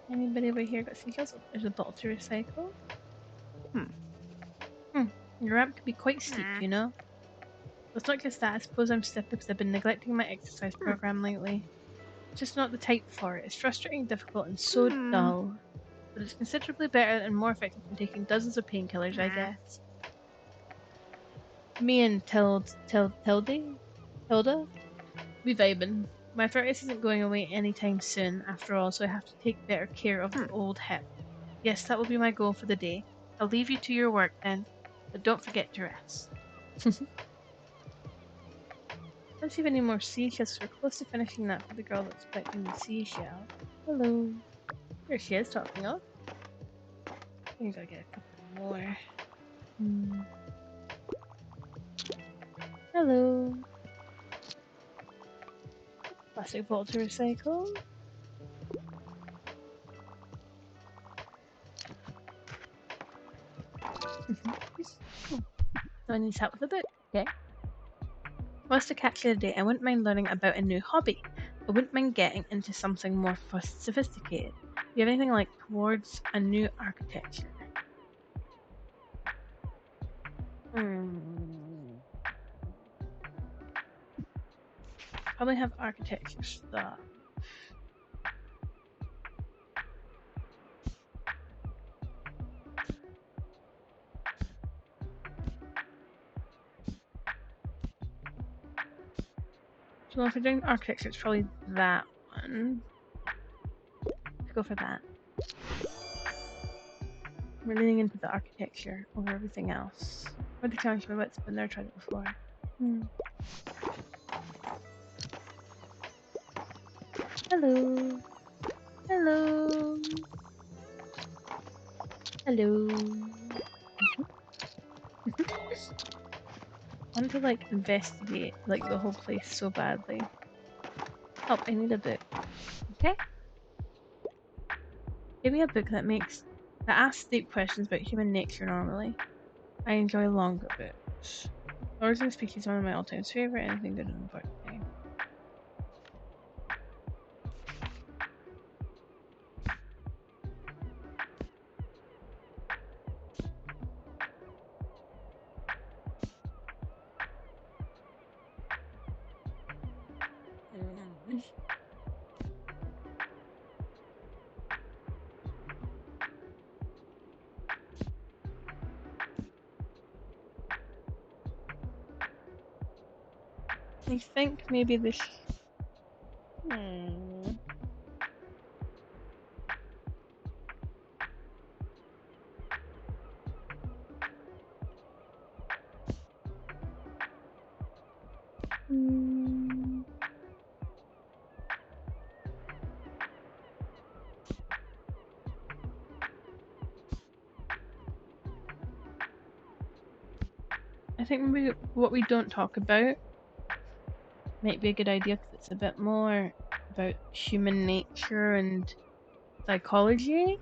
Anybody over here got seashells? Oh, there's a bottle to recycle. Your ramp can be quite steep, you know? It's not just that, I suppose I'm stiff because I've been neglecting my exercise program lately. Just not the type for it. It's frustrating, difficult, and so dull. But it's considerably better and more effective than taking dozens of painkillers, I guess. Me and Tilda? We vibing. My arthritis isn't going away anytime soon, after all, so I have to take better care of the old hip. Yes, that will be my goal for the day. I'll leave you to your work then, but don't forget to rest. Let's see if any more seashells. We're close to finishing that for the girl that's expecting the seashell. Hello. There she is, talking up. I think I'll get a couple more. Hello. Plastic bottle to recycle. Someone needs help with a book. Okay. What's to catch you today? I wouldn't mind learning about a new hobby. I wouldn't mind getting into something more sophisticated. Do you have anything like towards a new architecture? Probably have architecture stuff. So if we're doing architecture, it's probably that one. Let's go for that. We're leaning into the architecture over everything else. Or the challenge my wits, been there, tried it before. Hello. Hello. Hello. I want to like investigate like the whole place so badly. Oh, I need a book. Okay. Give me a book that asks deep questions about human nature normally. I enjoy longer books. Origin Speaking is one of my all-time favorite. Anything good in the book? Okay. I think maybe this. I think maybe what we don't talk about might be a good idea because it's a bit more about human nature and psychology.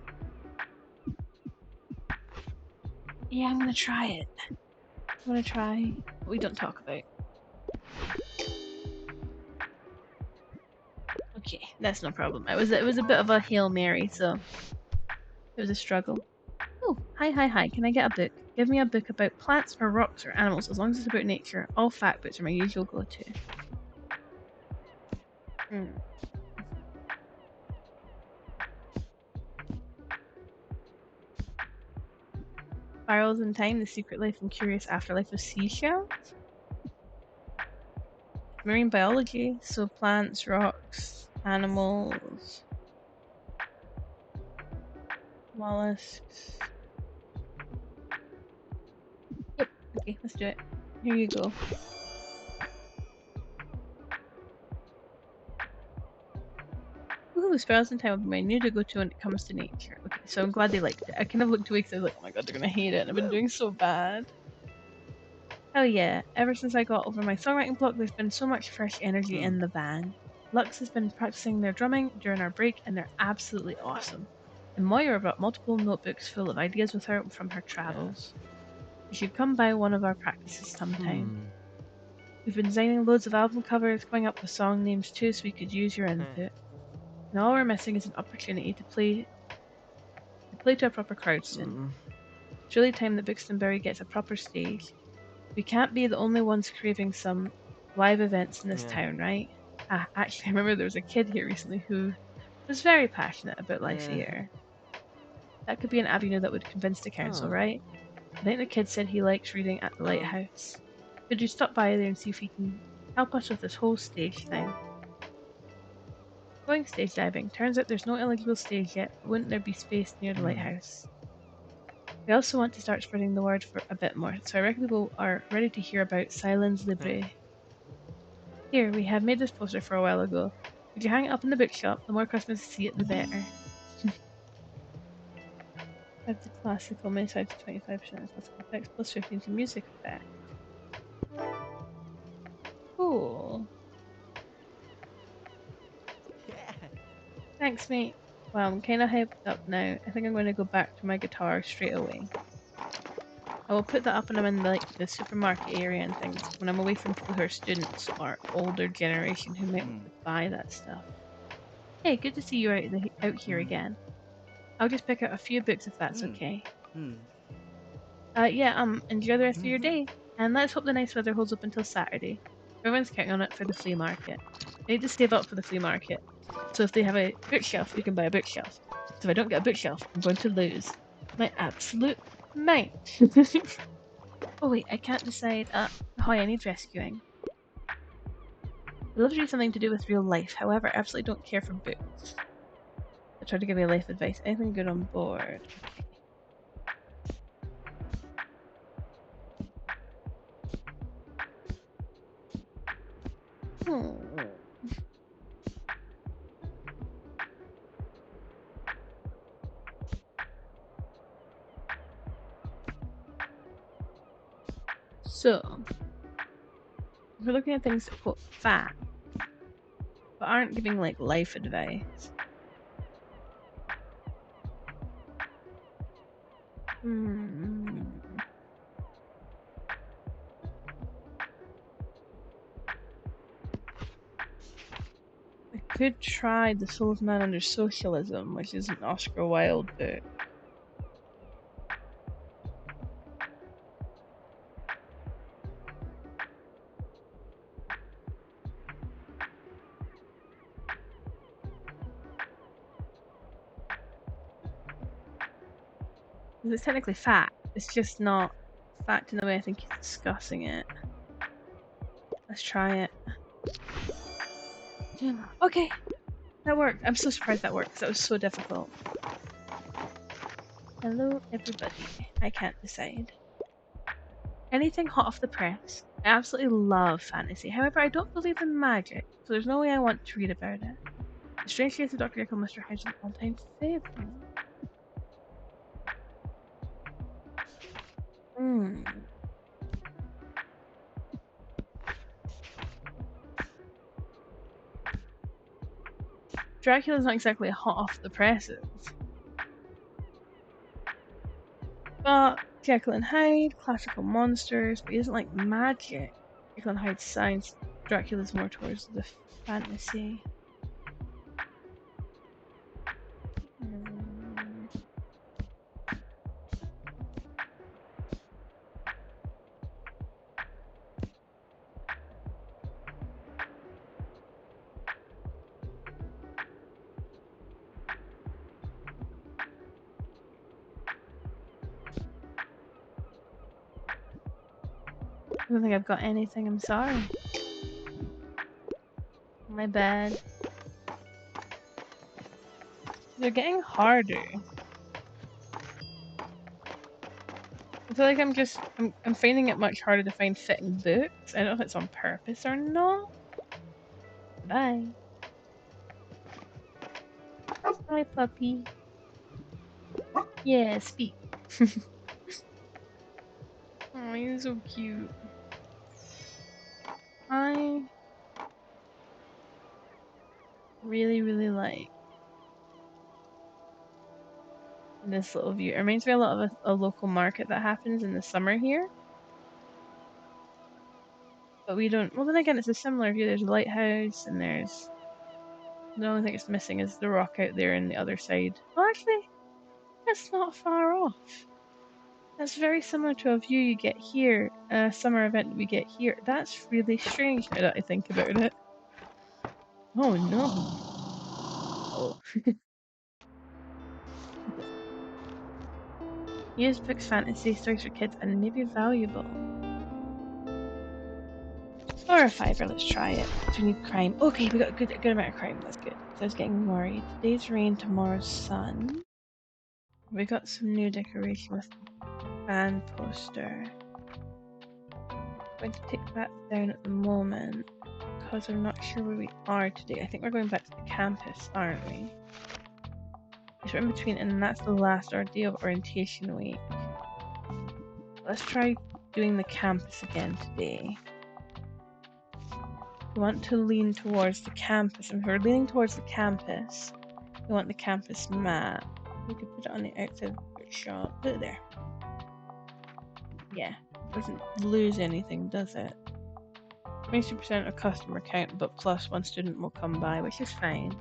Yeah, I'm gonna try it. I'm gonna try what we don't talk about. Okay, that's no problem. It was a bit of a Hail Mary, so it was a struggle. Oh, hi. Can I get a book? Give me a book about plants or rocks or animals, as long as it's about nature. All fact books are my usual go-to. Spirals in Time, The Secret Life and Curious Afterlife of Seashells. Marine biology, so plants, rocks, animals, mollusks. Yep, okay, let's do it. Here you go. Ooh, Spirals in Time will be my new to go to when it comes to nature. Okay, so I'm glad they liked it. I kind of looked away because I was like, oh my god, they're gonna hate it. I've been doing so bad. Oh yeah, ever since I got over my songwriting block, there's been so much fresh energy in the band. Lux has been practicing their drumming during our break, and they're absolutely awesome. And Moira brought multiple notebooks full of ideas with her from her travels. You should come by one of our practices sometime. We've been designing loads of album covers, coming up with song names too, so we could use your input. And all we're missing is an opportunity to play to a proper crowd soon. It's really time that Buxtonbury gets a proper stage. We can't be the only ones craving some live events in this town, right? Actually, I remember there was a kid here recently who was very passionate about life here. That could be an avenue that would convince the council, right? I think the kid said he likes reading at the lighthouse. Could you stop by there and see if he can help us with this whole stage thing? Going stage diving. Turns out there's no illegal stage yet, but wouldn't there be space near the lighthouse? We also want to start spreading the word for a bit more, so I reckon people are ready to hear about Silence Libre. Here, we have made this poster for a while ago. Would you hang it up in the bookshop? The more customers see it, the better. Add the classical many sides to 25% classical effects plus 15 to music effect. Cool. Thanks, mate. Well, I'm kind of hyped up now. I think I'm going to go back to my guitar straight away. I will put that up when I'm in like the supermarket area and things. When I'm away from people who are students or older generation who might want to buy that stuff. Hey, good to see you out here again. I'll just pick out a few books if that's okay. Yeah, enjoy the rest of your day. And let's hope the nice weather holds up until Saturday. Everyone's counting on it for the flea market. I need to save up for the flea market. So if they have a bookshelf, you can buy a bookshelf. So if I don't get a bookshelf, I'm going to lose my absolute mind. Oh wait, I can't decide. Hi, I need rescuing. I'd love to do something to do with real life. However, I absolutely don't care for books. I tried to give me life advice. Anything good on board? Okay. So, we're looking at things that quote fact, but aren't giving like life advice. I could try The Soul of Man Under Socialism, which is an Oscar Wilde book. It's technically fact. It's just not fact in the way I think he's discussing it. Let's try it. Okay, that worked. I'm so surprised that worked because that was so difficult. Hello, everybody. I can't decide. Anything hot off the press. I absolutely love fantasy. However, I don't believe in magic, so there's no way I want to read about it. The Strange Case of Dr. Jekyll and Mr. Hyde's an all-time favorite. Dracula's not exactly hot off the presses. But Jekyll and Hyde, classical monsters, but he doesn't like magic. Jekyll and Hyde's science, Dracula's more towards the fantasy. I don't think I've got anything, I'm sorry. My bad. They're getting harder. I feel like I'm finding it much harder to find fitting books. I don't know if it's on purpose or not. Bye. Hi, puppy. Yeah, speak. Oh, you're so cute. I really, really like this little view. It reminds me a lot of a local market that happens in the summer here. But we don't. Well, then again, it's a similar view. There's a lighthouse, and there's. The only thing it's missing is the rock out there on the other side. Well, actually, that's not far off. That's very similar to a view you get here, a summer event we get here. That's really strange now that I think about it. Oh no. Oh. Use books, fantasy stories for kids, and maybe valuable. Or a fiver, let's try it. Do we need crime? Okay, we got a good amount of crime, that's good. So I was getting worried. Today's rain, tomorrow's sun. We got some new decoration with fan poster. I'm going to take that down at the moment because I'm not sure where we are today. I think we're going back to the campus, aren't we? It's in between, and that's the last day of orientation week. Let's try doing the campus again today. We want to lean towards the campus, and if we're leaning towards the campus, we want the campus map. We could put it on the outside of the bookshop. Put it there. Yeah, doesn't lose anything, does it? 22% of customer count, but plus one student will come by, which is fine.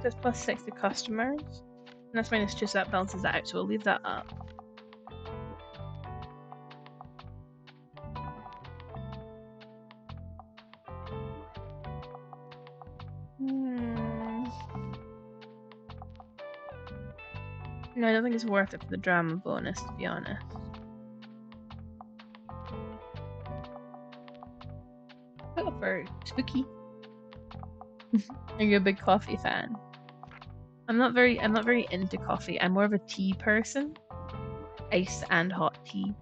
Says plus 60 customers. And that's minus 2, so that balances that out, so we'll leave that up. No, I don't think it's worth it for the drama bonus, to be honest. Oh, for spooky. Are you a big coffee fan? I'm not very into coffee. I'm more of a tea person. Iced and hot tea.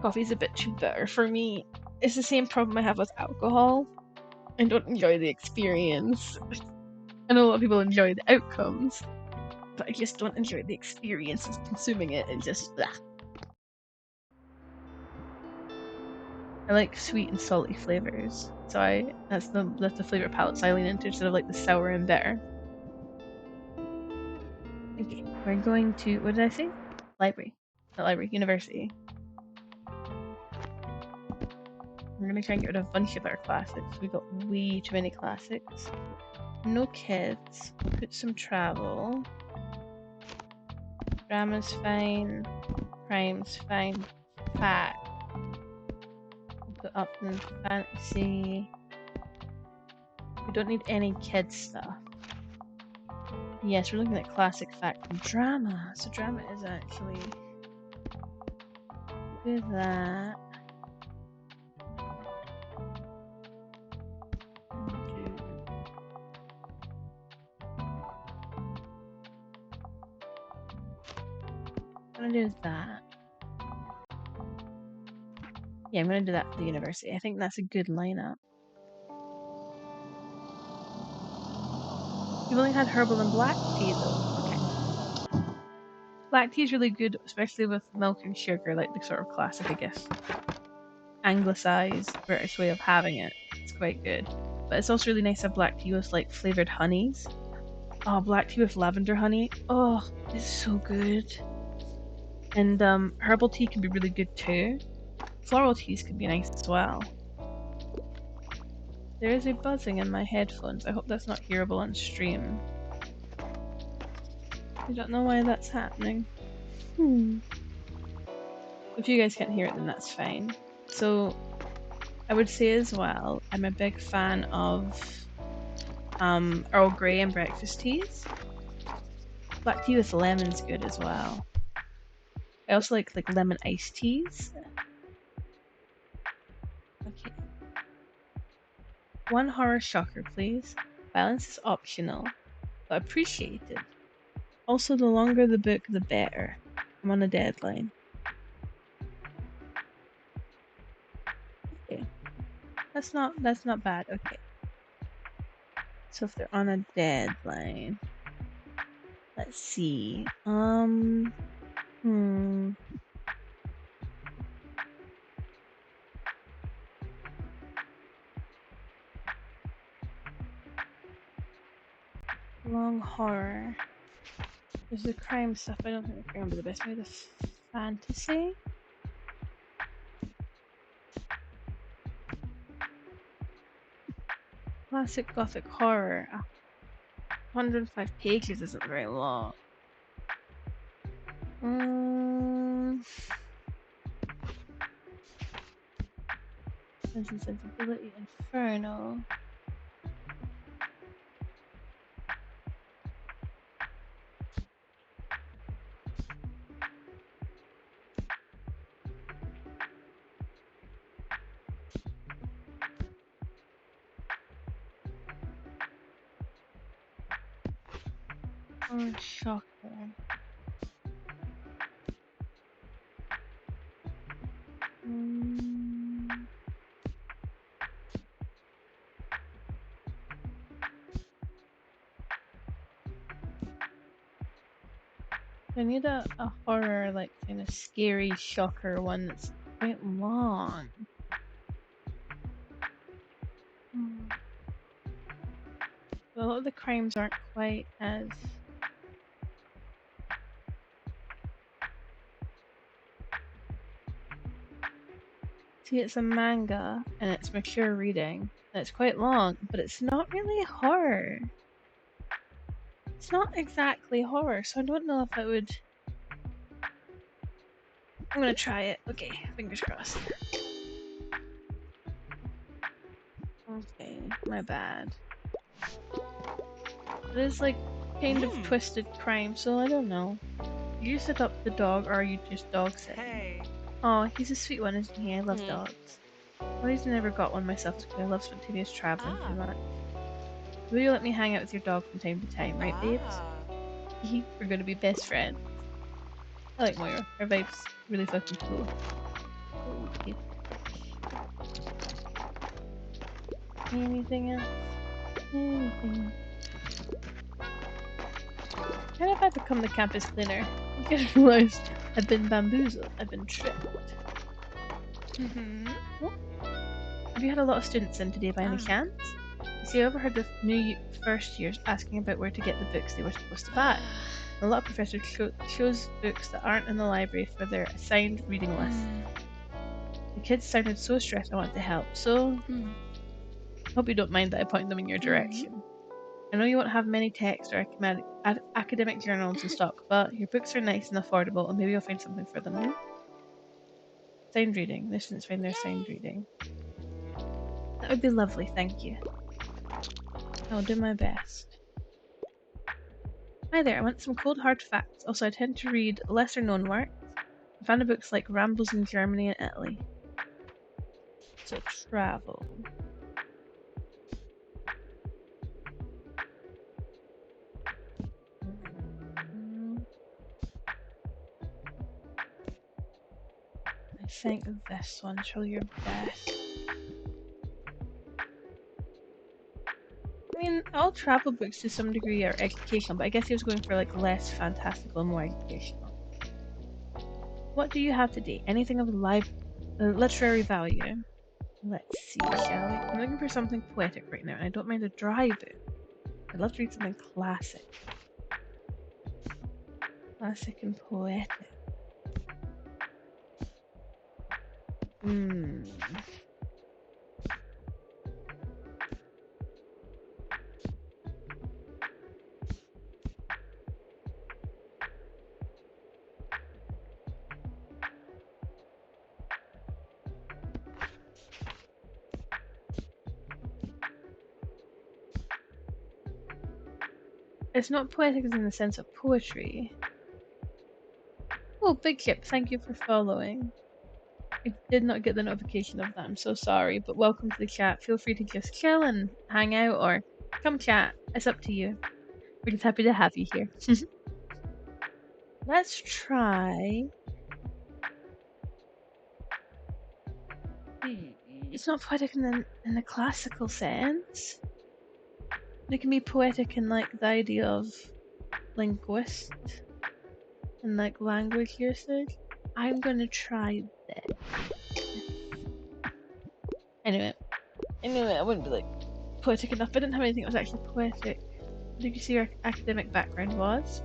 Coffee's a bit too bitter for me. It's the same problem I have with alcohol. I don't enjoy the experience. I know a lot of people enjoy the outcomes, but I just don't enjoy the experience of consuming it. It just I like sweet and salty flavors, so that's the flavor palettes I lean into instead of like the sour and bitter. Okay, we're going to, what did I say? Library. Not library, university. We're gonna try and get rid of a bunch of our classics. We got way too many classics. No kids. Put some travel. Drama's fine. Crime's fine. Fact. We'll put up in fantasy. We don't need any kids stuff. Yes, we're looking at classic, fact, and drama. So drama is actually with that. I'm gonna do that. Yeah, I'm gonna do that for the university. I think that's a good lineup. We've only had herbal and black tea though. Okay. Black tea is really good, especially with milk and sugar, like the sort of classic, I guess, anglicized British way of having it. It's quite good. But it's also really nice to have black tea with like flavored honeys. Oh, black tea with lavender honey. Oh, it's so good. And herbal tea can be really good too. Floral teas could be nice as well. There is a buzzing in my headphones. I hope that's not hearable on stream. I don't know why that's happening. If you guys can't hear it, then that's fine. So, I would say as well, I'm a big fan of Earl Grey and breakfast teas. Black tea with lemon's good as well. I also like lemon iced teas. Okay. One horror shocker, please. Violence is optional, but appreciated. Also, the longer the book, the better. I'm on a deadline. Okay. That's not bad. Okay. So if they're on a deadline, let's see. Long horror. There's the crime stuff. I don't think I remember the best. Maybe the fantasy. Classic gothic horror. 105 pages isn't very long. Sense and Sensibility Inferno. Or shocker. I need a horror, like kind of scary shocker one that's quite long. a lot of the crimes aren't quite as... See, it's a manga, and it's mature reading, and it's quite long, but it's not really horror. It's not exactly horror, so I don't know if I would... I'm gonna try it. Okay, fingers crossed. Okay, my bad. It is like kind of twisted crime, so I don't know. Do you sit up the dog or are you just dog sitting? Hey. Oh, he's a sweet one, isn't he? I love dogs. Well, he's never got one myself because I love spontaneous traveling too much. Will you let me hang out with your dog from time to time, right, babes? We're gonna be best friends. I like Moira. Her vibe's really fucking cool. Okay. Anything else? Anything else? How have I become the campus cleaner? I just realized I've been bamboozled. I've been tricked. What? Have you had a lot of students in today by any chance? You see, I overheard the new first years asking about where to get the books they were supposed to buy. A lot of professors chose books that aren't in the library for their assigned reading list. The kids sounded so stressed I wanted to help, so hope you don't mind that I point them in your direction. I know you won't have many texts or academic journals in stock, but your books are nice and affordable, and maybe you'll find something for them. Signed reading. The students find their signed reading. That would be lovely, thank you. I'll do my best. Hi there, I want some cold hard facts. Also, I tend to read lesser known works. I found books like Rambles in Germany and Italy. So travel. I think this one, show your best. I mean, all travel books to some degree are educational, but I guess he was going for like less fantastical, more educational. What do you have today? Anything of literary value? Let's see, shall we? I'm looking for something poetic right now, and I don't mind a dry book. I'd love to read something classic. Classic and poetic. It's not poetic as in the sense of poetry. Oh, Big Ship, thank you for following. I did not get the notification of that, I'm so sorry, but welcome to the chat. Feel free to just chill and hang out or come chat. It's up to you. We're just happy to have you here. Let's try... It's not poetic in the classical sense. It can be poetic in like the idea of linguist and like language usage. I'm gonna try this. Anyway, I wouldn't be like poetic enough. I didn't have anything that was actually poetic. Did you see your academic background was?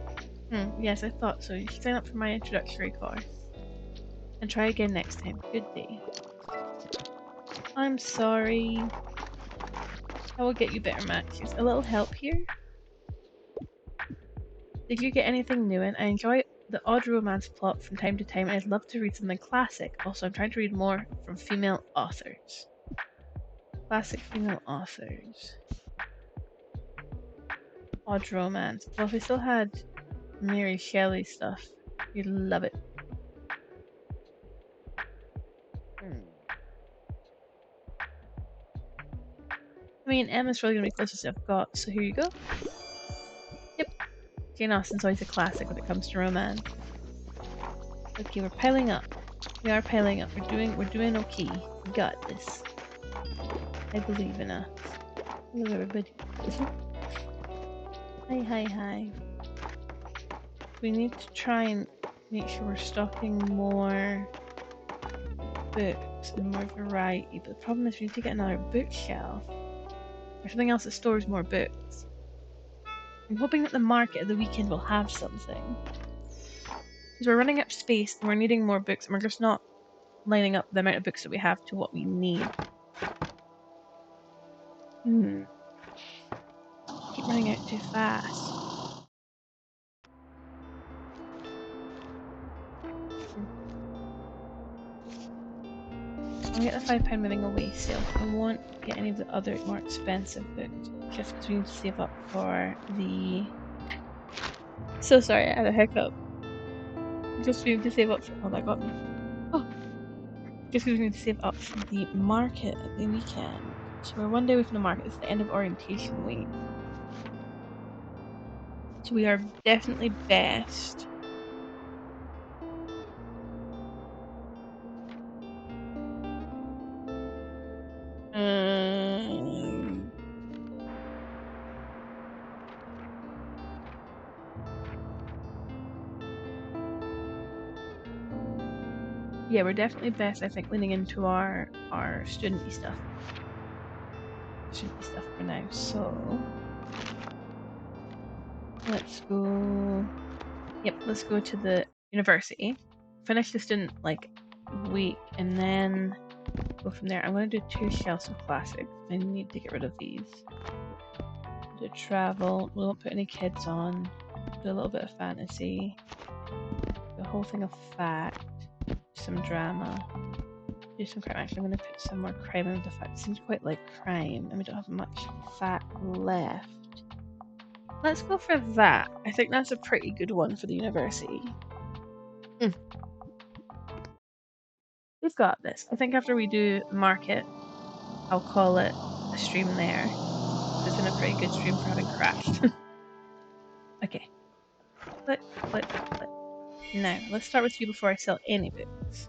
Yes, I thought so. You should sign up for my introductory course. And try again next time. Good day. I'm sorry. I will get you better matches. A little help here? Did you get anything new in? I enjoy the odd romance plot from time to time, and I'd love to read something classic. Also, I'm trying to read more from female authors. Classic female authors. Odd romance. Well, if we still had Mary Shelley stuff, you'd love it. I mean, Emma's really gonna be closest I've got, so here you go. Yep. Jane Austen's always a classic when it comes to romance. Okay, we're piling up. We are piling up. We're doing okay. We got this. I believe in us. Hello everybody. Hi. We need to try and make sure we're stocking more books and more variety, but the problem is we need to get another bookshelf. Or something else that stores more books. I'm hoping that the market of the weekend will have something. Because we're running out of space and we're needing more books, and we're just not lining up the amount of books that we have to what we need. Keep running out too fast. I'll get the £5 moving away sale. I won't get any of the other more expensive books, just because we need to save up for the... So sorry, I had a hiccup. Just we need to save up for... Oh, that got me. Oh! Just because we need to save up for the market at the weekend. So we're one day away from the market. It's the end of orientation week. So we are definitely best. Yeah, we're definitely best, I think, leaning into our student-y stuff. Student-y stuff for now, so... Let's go... Yep, let's go to the university. Finish the student, like, week, and then go from there. I'm going to do 2 shelves of classics. I need to get rid of these. Do travel. We won't put any kids on. Do a little bit of fantasy. The whole thing of fact. Some drama. Do some crime. Actually, I'm going to put some more crime into fact. It seems quite like crime, and we don't have much fact left. Let's go for that. I think that's a pretty good one for the university. We've got this. I think after we do market, I'll call it a stream there. It's been a pretty good stream for having crashed. Okay. Click. Now, let's start with you before I sell any books.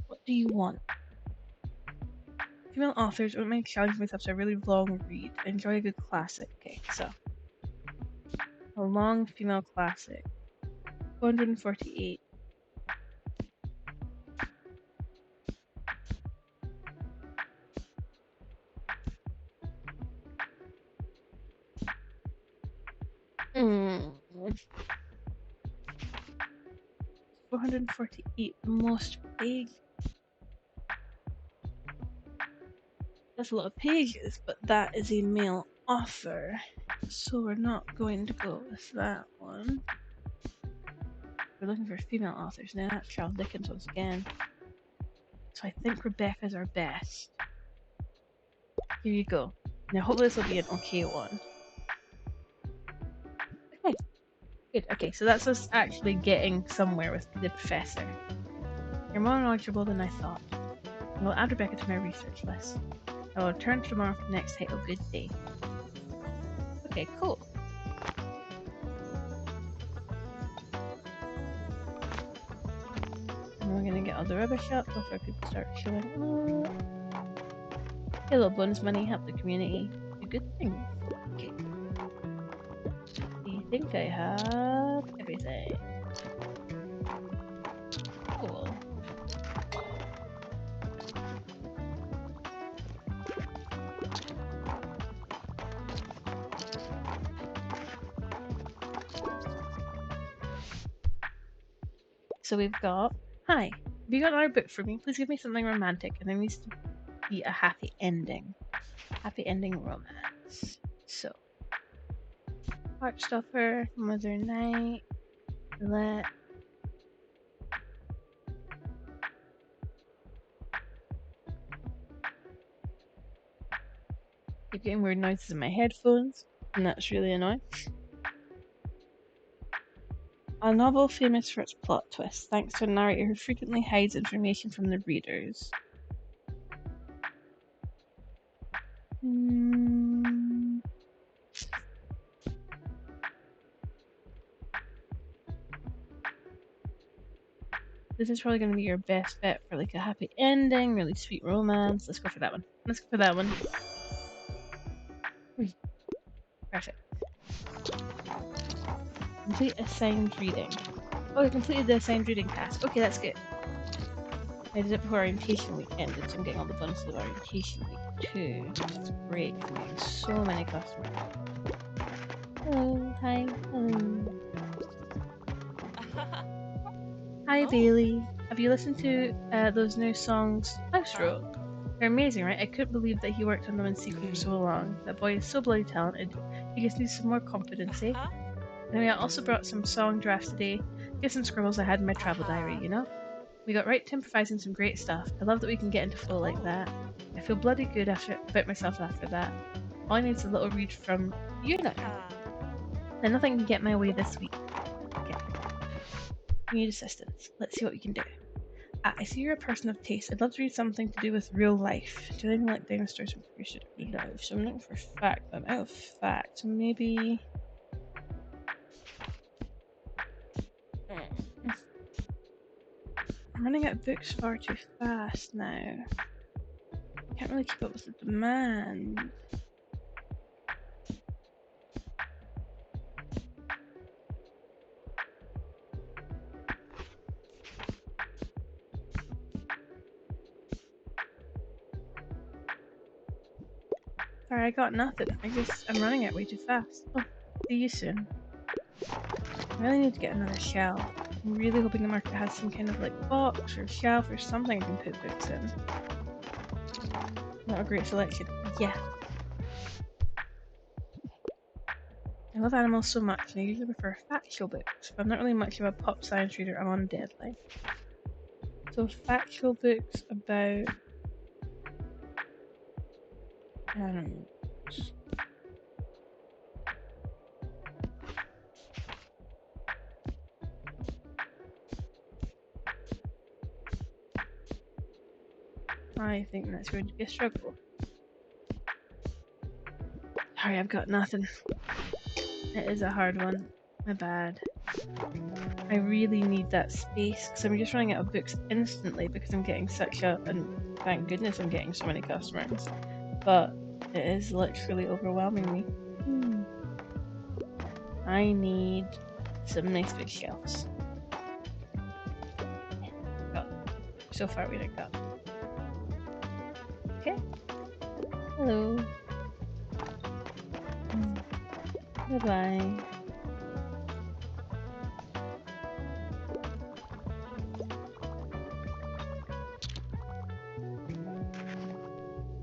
What do you want? Female authors, I don't mind challenging myself to a really long read. I enjoy a good classic. Okay, so. A long female classic. 448. Mm. 448, the most big. That's a lot of pages, but that is a male author. So we're not going to go with that one. We're looking for female authors now. That's Charles Dickens once again. So I think Rebecca's our best. Here you go. Now hopefully this will be an okay one. Okay. Good. Okay, so that's us actually getting somewhere with the professor. You're more knowledgeable than I thought. I will add Rebecca to my research list. I will return tomorrow for the next title. Good day. Okay, cool. And we're gonna get all the rubbish up before people start showing up. Hello, bonus money, help the community. Do good things. Okay. I think I have everything. Cool. So we've got, hi, have you got another book for me? Please give me something romantic, and there needs to be a happy ending. Happy ending romance. So, Heartstopper, Mother Night, Let. Keep getting weird noises in my headphones, and that's really annoying. A novel famous for its plot twists, thanks to a narrator who frequently hides information from the readers. This is probably going to be your best bet for like a happy ending, really sweet romance. Let's go for that one. Let's go for that one. Perfect. Complete assigned reading. Oh, I completed the assigned reading task. Okay, that's good. I did it before orientation week ended, so I'm getting all the bonuses of orientation week too. It's great. I'm getting so many customers. Hello, hi, hello. Hi Bailey. Have you listened to those new songs House wrote? They're amazing, right? I couldn't believe that he worked on them in secret for so long. That boy is so bloody talented. He just needs some more competency. Anyway, I also brought some song drafts today. Just some scribbles I had in my travel diary, you know? We got right to improvising some great stuff. I love that we can get into flow like that. I feel bloody good about myself after that. All I need is a little read from you now. Then nothing can get my way this week. Okay. We need assistance. Let's see what we can do. I see you're a person of taste. I'd love to read something to do with real life. Do anything like dinosaurs from creation of real life. So I'm looking for fact. I'm out of fact. So maybe. I'm running out of books far too fast now. Can't really keep up with the demand. Sorry, I got nothing. I'm running it way too fast. Oh, see you soon. I really need to get another shelf. I'm really hoping the market has some kind of like box or shelf or something I can put books in. Not a great selection. Yeah. I love animals so much, and I usually prefer factual books, but I'm not really much of a pop science reader. I'm on a deadline. So factual books about animals. I think that's going to be a struggle. Sorry, I've got nothing. It is a hard one. My bad. I really need that space because I'm just running out of books instantly because I'm getting such a. And thank goodness I'm getting so many customers. But it is literally overwhelming me. I need some nice bookshelves. Oh, so far we didn't got. Okay. Hello. Bye-bye.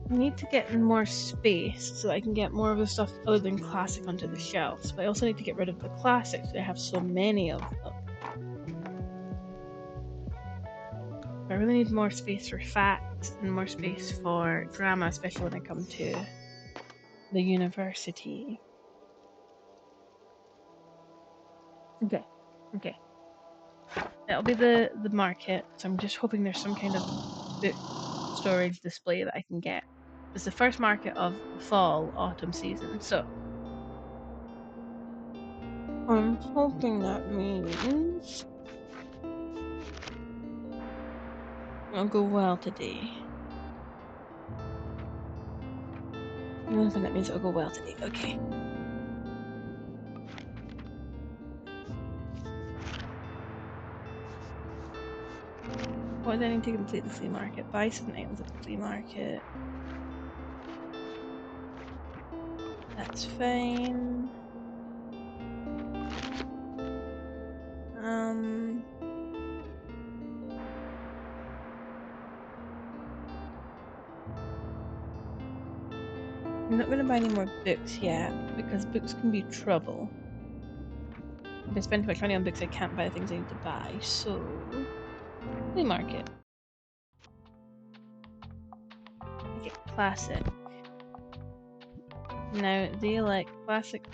I need to get more space so I can get more of the stuff other than classic onto the shelves, but I also need to get rid of the classics. I have so many of them. I really need more space for facts and more space for drama, especially when I come to the university. Okay. Okay. That'll be the market, so I'm just hoping there's some kind of book storage display that I can get. It's the first market of the fall autumn season, so I'm hoping that means it'll go well today. I'm hoping that means it'll go well today. Okay. What do I need to complete the flea market? Buy some items at the flea market. That's fine. I'm not going to buy any more books yet because books can be trouble. If I spend too much money on books, I can't buy the things I need to buy. So, flea market. Okay, classic. Now they like classic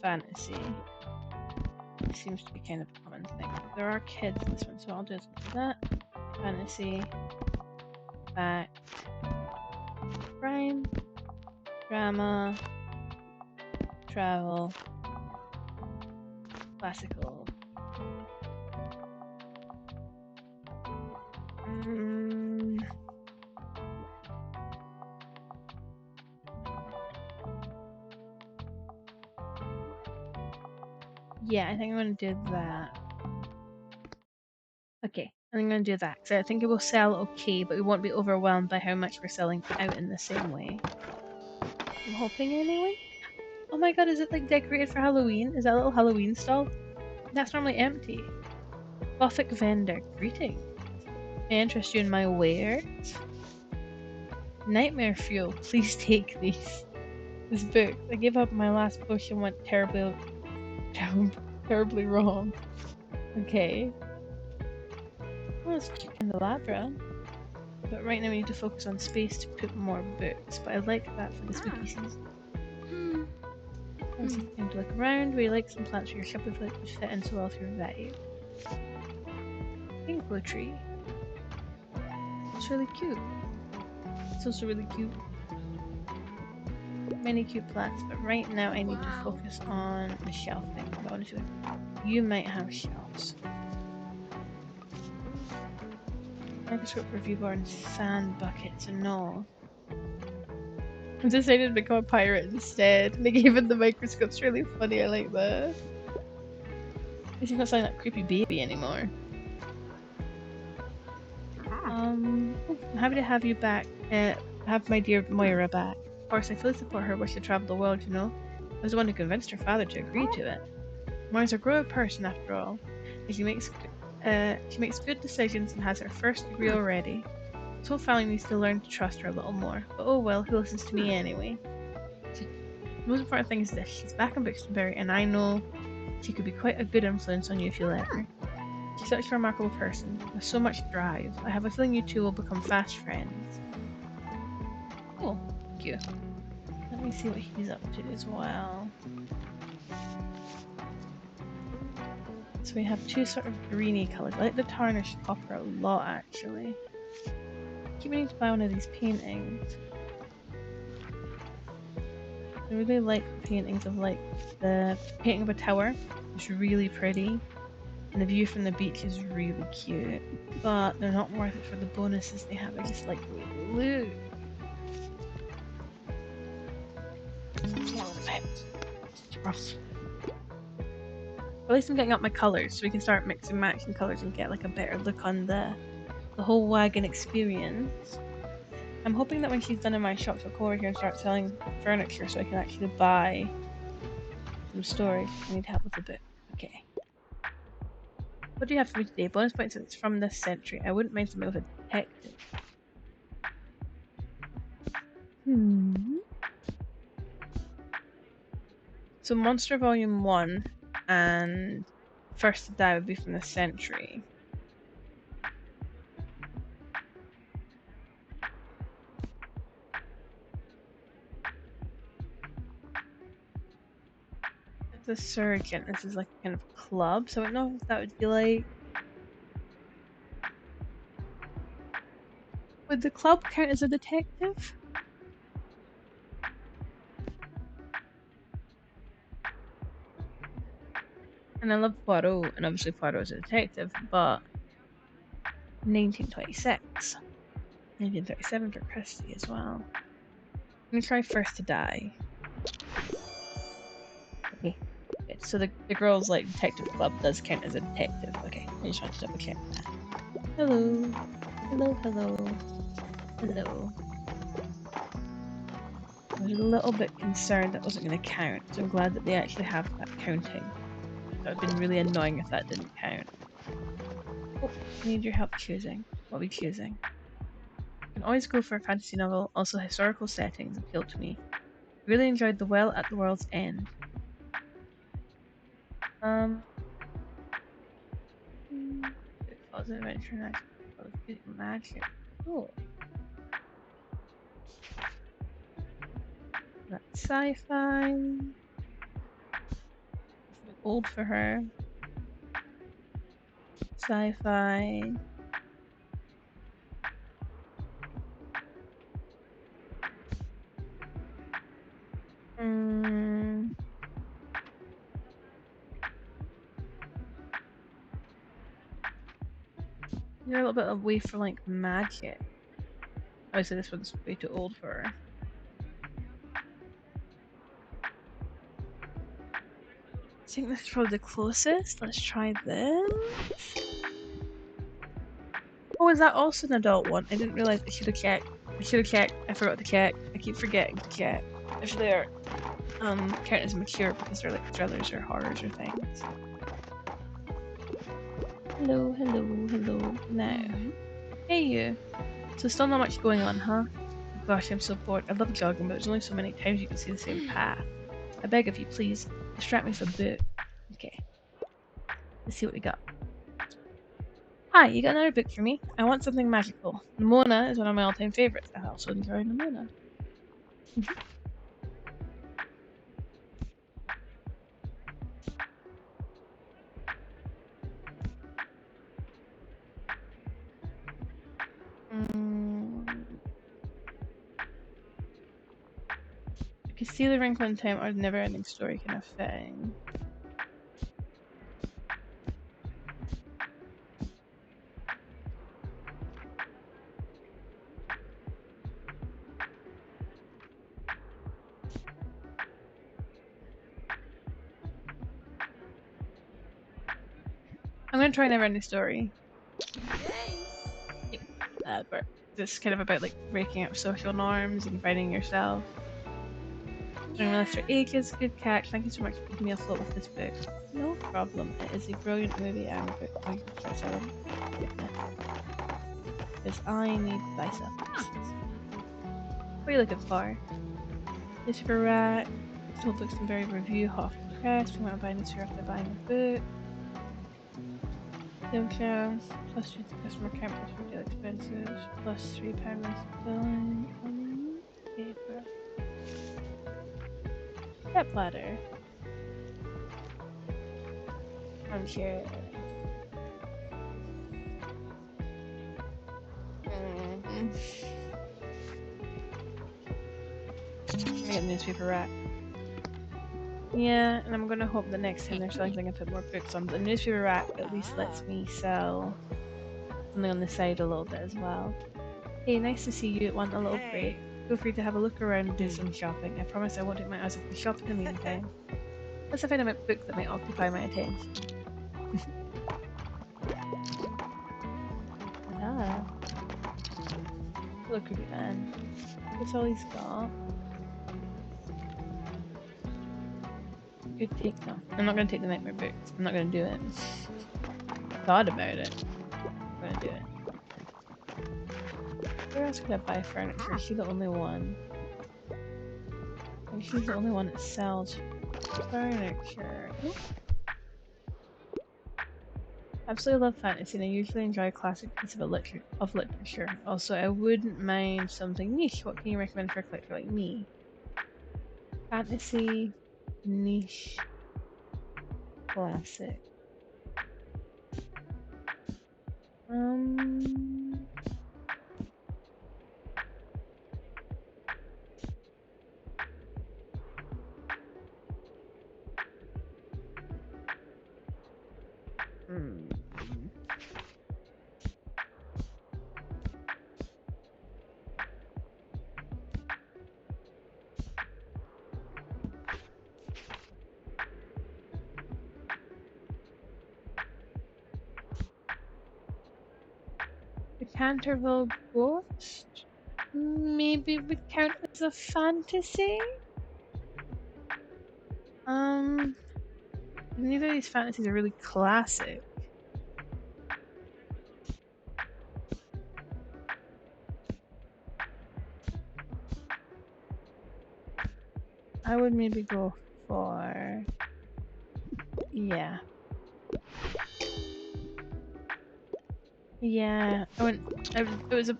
fantasy. It seems to be kind of a common thing. There are kids in this one, so I'll do that. Fantasy, fact, crime, drama, travel, classical. Yeah, I think I'm gonna do that. Okay, I'm gonna do that because I think it will sell okay, but we won't be overwhelmed by how much we're selling out in the same way. I'm hoping anyway. Oh my god, is it like decorated for Halloween? Is that a little Halloween stall? That's normally empty. Gothic vendor, greetings. May I interest you in my wares? Nightmare fuel, please take these. This book. I gave up my last potion went terribly wrong. Okay. Oh, it's cute candelabra. But right now we need to focus on space to put more books. But I like that for the spooky season. Once it's time to look around, we like some plants for your shop if it would fit in so well with your vibe. Ginkgo tree. It's really cute. It's also really cute. Many cute plants, but right now I need to focus on the shelving. Honestly, you might have shelves. Microscope review board and sand buckets and no. I decided to become a pirate instead. They gave it the microscope. It's really funny. I like that. At least you're not sounding like creepy baby anymore. I'm happy to have you back. Have my dear Moira back. Of course, I fully support her wish to travel the world, you know. I was the one who convinced her father to agree to it. Moira's a grown person after all. And she makes good decisions and has her first degree already. This whole family needs to learn to trust her a little more. But oh well, who listens to me anyway? The most important thing is this. She's back in Buxtonbury and I know she could be quite a good influence on you if you let her. She's such a remarkable person, with so much drive. I have a feeling you two will become fast friends. Cool, thank you. Let me see what he's up to as well. So we have two sort of greeny colours. I like the tarnished copper a lot actually. I keep meaning to buy one of these paintings. I really like paintings of like the painting of a tower. It's really pretty. And the view from the beach is really cute. But they're not worth it for the bonuses they have. I just like the way they look. It's rough. At least I'm getting up my colours so we can start mixing and matching colours and get like a better look on the whole wagon experience. I'm hoping that when she's done in my shop she'll come over here and start selling furniture so I can actually buy some storage. I need help with a bit. Okay. What do you have for me today? Bonus points it's from this century. I wouldn't mind something with a detective. So Monster Volume 1 and First to Die would be from the century. The Surgeon. This is like a kind of club, so I don't know if that would be like... Would the club count as a detective? And I love Poirot, and obviously Poirot is a detective, but 1926. 1937 for Christie as well. Let me try First to Die. Okay. So the girl's like detective club does count as a detective. Okay, I just want to double check that. Hello. Hello, hello. Hello. I was a little bit concerned that wasn't going to count, so I'm glad that they actually have that counting. That would have been really annoying if that didn't count. Oh, I need your help choosing. What are we choosing? You can always go for a fantasy novel, also historical settings appeal to me. Really enjoyed The Well at the World's End. Positive adventure, magic. Cool. That's sci-fi. Old for her. Sci-fi. You're a little bit away for like magic. Obviously this one's way too old for her. I think this is probably the closest. Let's try this. Oh, is that also an adult one? I didn't realize I should have checked. I should have checked. I forgot to check. I keep forgetting to check. If they're count as mature because they're like thrillers or horrors or things. Hello, hello, hello. Now, hey you. So still not much going on, huh? Gosh, I'm so bored. I love jogging, but there's only so many times you can see the same path. I beg of you, please, distract me with a book. Okay. Let's see what we got. Hi, you got another book for me? I want something magical. Mona is one of my all-time favorites. I also enjoy Mona. I could see the wrinkle in time or the never-ending story kind of thing. I'm gonna try never-ending story. Yep. But this is kind of about like breaking up social norms and finding yourself. Doing this for ages, good catch. Thank you so much for keeping me afloat with this book. No problem. It is a brilliant movie and a book. Oh, you can start selling. Because I need to buy stuff. What are you looking for? Newspaper rack. Still books and very review. Hot off the press. We want to buy a newspaper after buying a book. Bookshops. Plus 2 to customer account plus retail expenses. Plus £3 less billing. Paper. Step ladder. I'm sure. I get a newspaper rack. Yeah, and I'm gonna hope the next time they're selling something I put more books on. The newspaper rack at least lets me sell something on the side a little bit as well. Hey, nice to see you. Want a little break? Feel free to have a look around and do some shopping. I promise I won't take my eyes off the shop in the meantime. Let's find a book that might occupy my attention. Ah. Look at it then. That's all he's got. Good take no. I'm not gonna take the nightmare books. I'm not gonna do it. Thought about it. I'm gonna do it. Where else could I buy furniture? Is she the only one? I think she's the only one that sells furniture. Absolutely love fantasy and I usually enjoy a classic piece of literature. Also, I wouldn't mind something niche. What can you recommend for a collector like me? Fantasy, niche, classic. The Canterville Ghost? Maybe it would count as a fantasy? Neither of these fantasies are really classic. I would maybe go for... yeah. Yeah, I went. It was a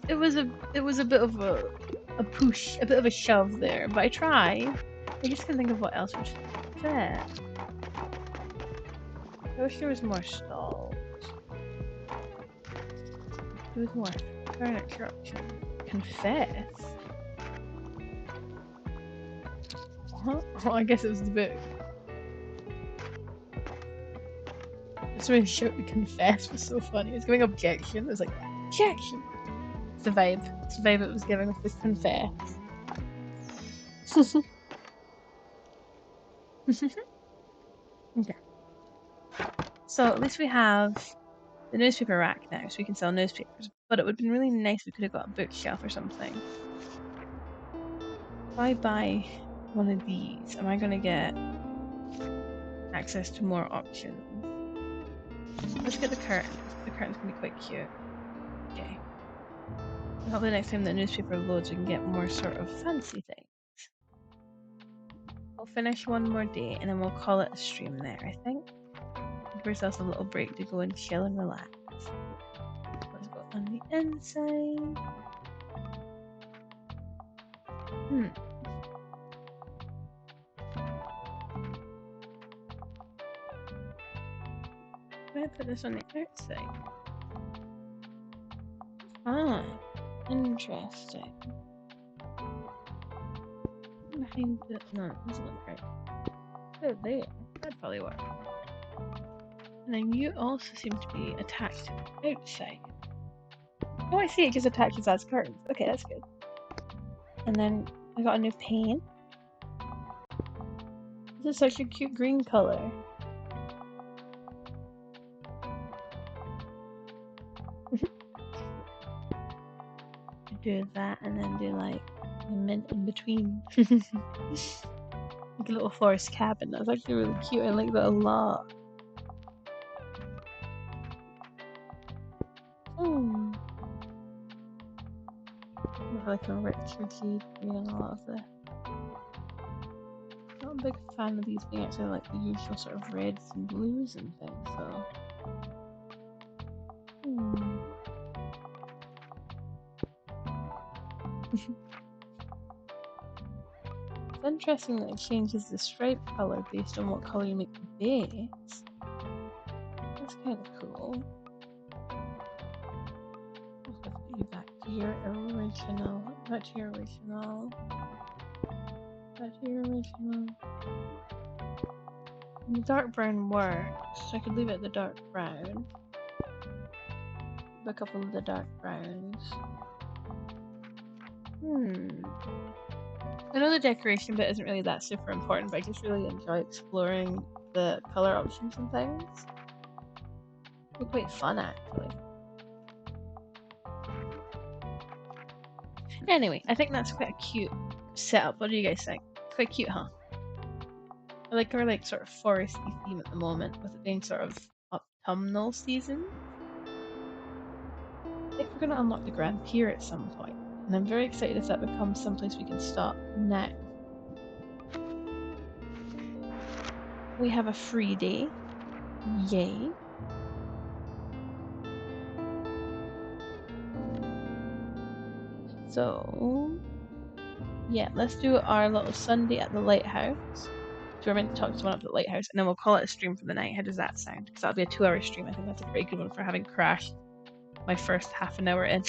bit of a push, a bit of a shove there, but I tried. I just can't think of what else would fit. I wish there was more stalls. There was more furniture options. Confess. What? Oh, I guess it was the book. This really shouting confess was so funny. It was giving objection. It was like objection. It's the vibe. It's the vibe it was giving with this confess. Okay. So at least we have the newspaper rack now, so we can sell newspapers. But it would have been really nice if we could have got a bookshelf or something. Bye bye. one of these, am I going to get access to more options? Let's get the curtains. The curtains can be quite cute. Okay. Hopefully next time the newspaper loads we can get more sort of fancy things. We'll finish one more day and then we'll call it a stream there, I think. Give ourselves a little break to go and chill and relax. Let's go on the inside. Can I put this on the outside? Ah, interesting. Behind the... No, it doesn't look right. Oh, there. That'd probably work. And then you also seem to be attached to the outside. Oh, I see. It just attaches as curtains. Okay, that's good. And then I got a new paint. This is such a cute green color. Do that and then do like a mint in between. Like a little forest cabin. That's actually really cute. I like that a lot. Like a richy green and a lot of the... Not a big fan of these being actually like the usual sort of reds and blues and things, so... It's interesting that it changes the stripe colour based on what colour you make the base. That's kind of cool. I'll have to put you back to your original. Back to your original. Back to your original. The dark brown works, so I could leave it at the dark brown. A couple of the dark browns. I know the decoration bit isn't really that super important, but I just really enjoy exploring the colour options and things. They're quite fun, actually. Anyway, I think that's quite a cute setup. What do you guys think? It's quite cute, huh? I like our like sort of foresty theme at the moment, with it being sort of autumnal season. I think we're going to unlock the Grand Pier at some point, and I'm very excited if that becomes someplace we can stop now. We have a free day. Yay. So, yeah, let's do our little Sunday at the lighthouse. So we're meant to talk to someone up at the lighthouse, and then we'll call it a stream for the night. How does that sound? Because that'll be a 2-hour stream. I think that's a pretty good one for having crashed my first half an hour in.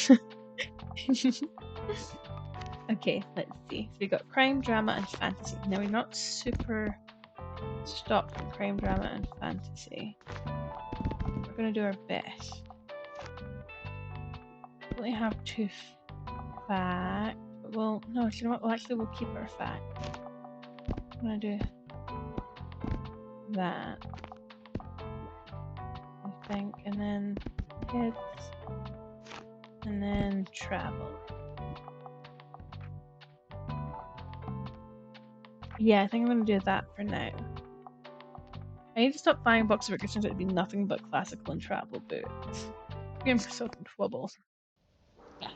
Okay, let's see. So we've got crime, drama, and fantasy. Now we're not super stocked for crime, drama, and fantasy. We're going to do our best. We only have 2 fact, but we'll... No, you know what? Well, actually, we'll keep our fact. I'm going to do that, I think, and then kids, and then travel. Yeah, I think I'm going to do that for now. I need to stop buying books of it, it'd be nothing but classical and travel books. I'm so trouble. Yeah.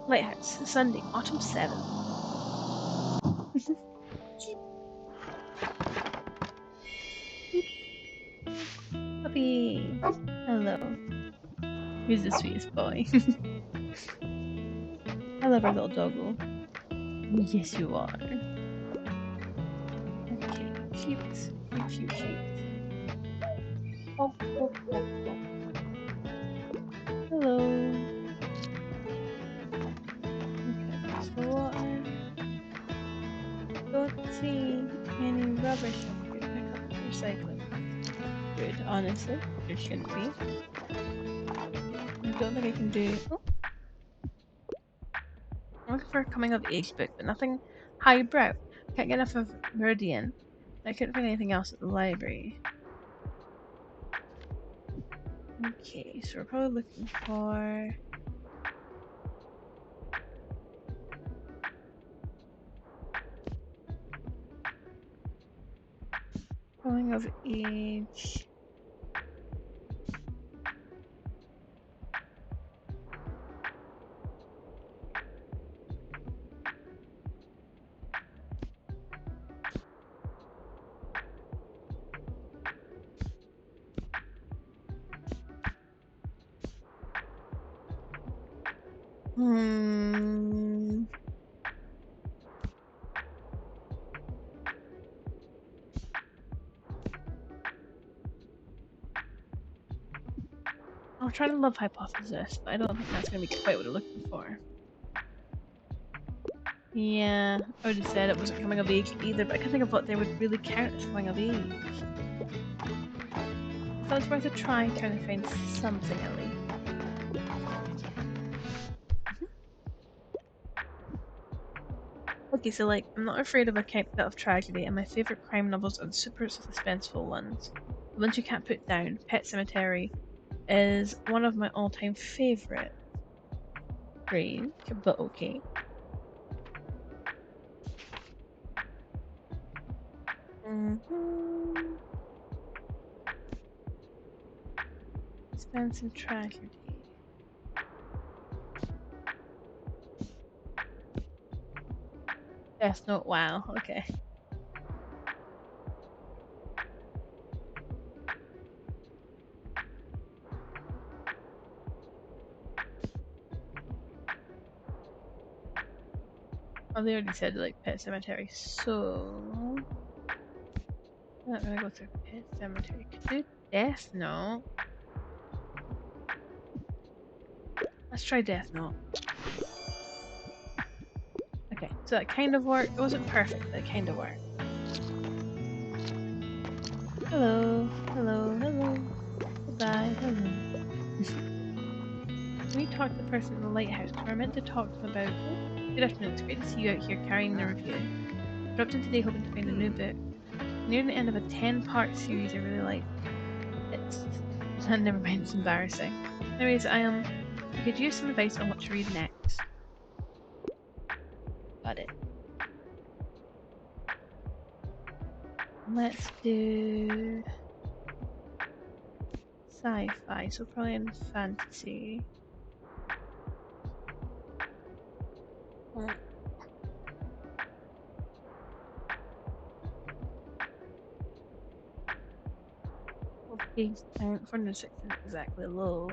Lighthouse, Sunday, autumn 7th. Puppy! Hello. He's the sweetest boy. I love our little doggo. Yes, you are. Okay, sheeps. Cute sheeps. Oh, oh, oh, oh. Hello. Okay, that's the water. Don't see any rubbish up here. Pick up recycling. Good, honestly. There shouldn't be. I don't think I can do... Oh. I'm looking for a coming of age book, but nothing highbrow. Can't get enough of Meridian. I couldn't find anything else at the library. Okay, so we're probably looking for... Coming of age. I'll try the love hypothesis, but I don't think that's going to be quite what I'm looking for. Yeah, I would have said it wasn't coming of age either, but I can't think of what they would really count as coming of age. So it's worth a try trying to find something at least. Okay, so like, I'm not afraid of a bit of tragedy, and my favourite crime novels are the super suspenseful ones. The ones you can't put down. Pet Cemetery is one of my all-time favourite. Strange, but okay. Suspense and tragedy. Death Note, wow, okay. Oh, they already said like Pet Cemetery, so I'm not gonna go through Pet Cemetery. Could do Death Note. Let's try Death Note. Okay, so that kind of worked. It wasn't perfect, but it kind of worked. Hello, hello, hello. Goodbye, hello. We talked to the person in the lighthouse. We're meant to talk to them about. Good afternoon. It's great to see you out here carrying the review. Dropped in today hoping to find a new book. Near the end of a 10-part series I really like. It's never mind. It's embarrassing. Anyways, I could use some advice on what to read next. Got it. Let's do sci-fi, so probably in fantasy. Okay, 406 isn't exactly low.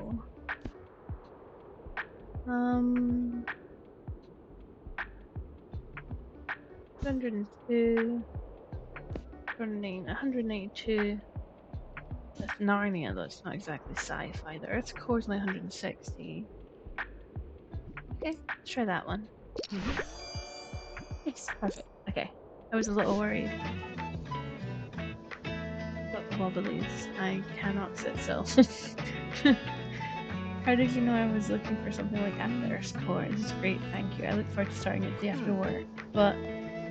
102, 192. That's Narnia, though it's not exactly sci-fi. The Earth's core is only 160. Okay, let's try that one. Yes, perfect. Okay, I was a little worried. Got wobblies. I cannot sit still. How did you know I was looking for something like At the Earth's Core? This is great, thank you. I look forward to starting it the day after work. But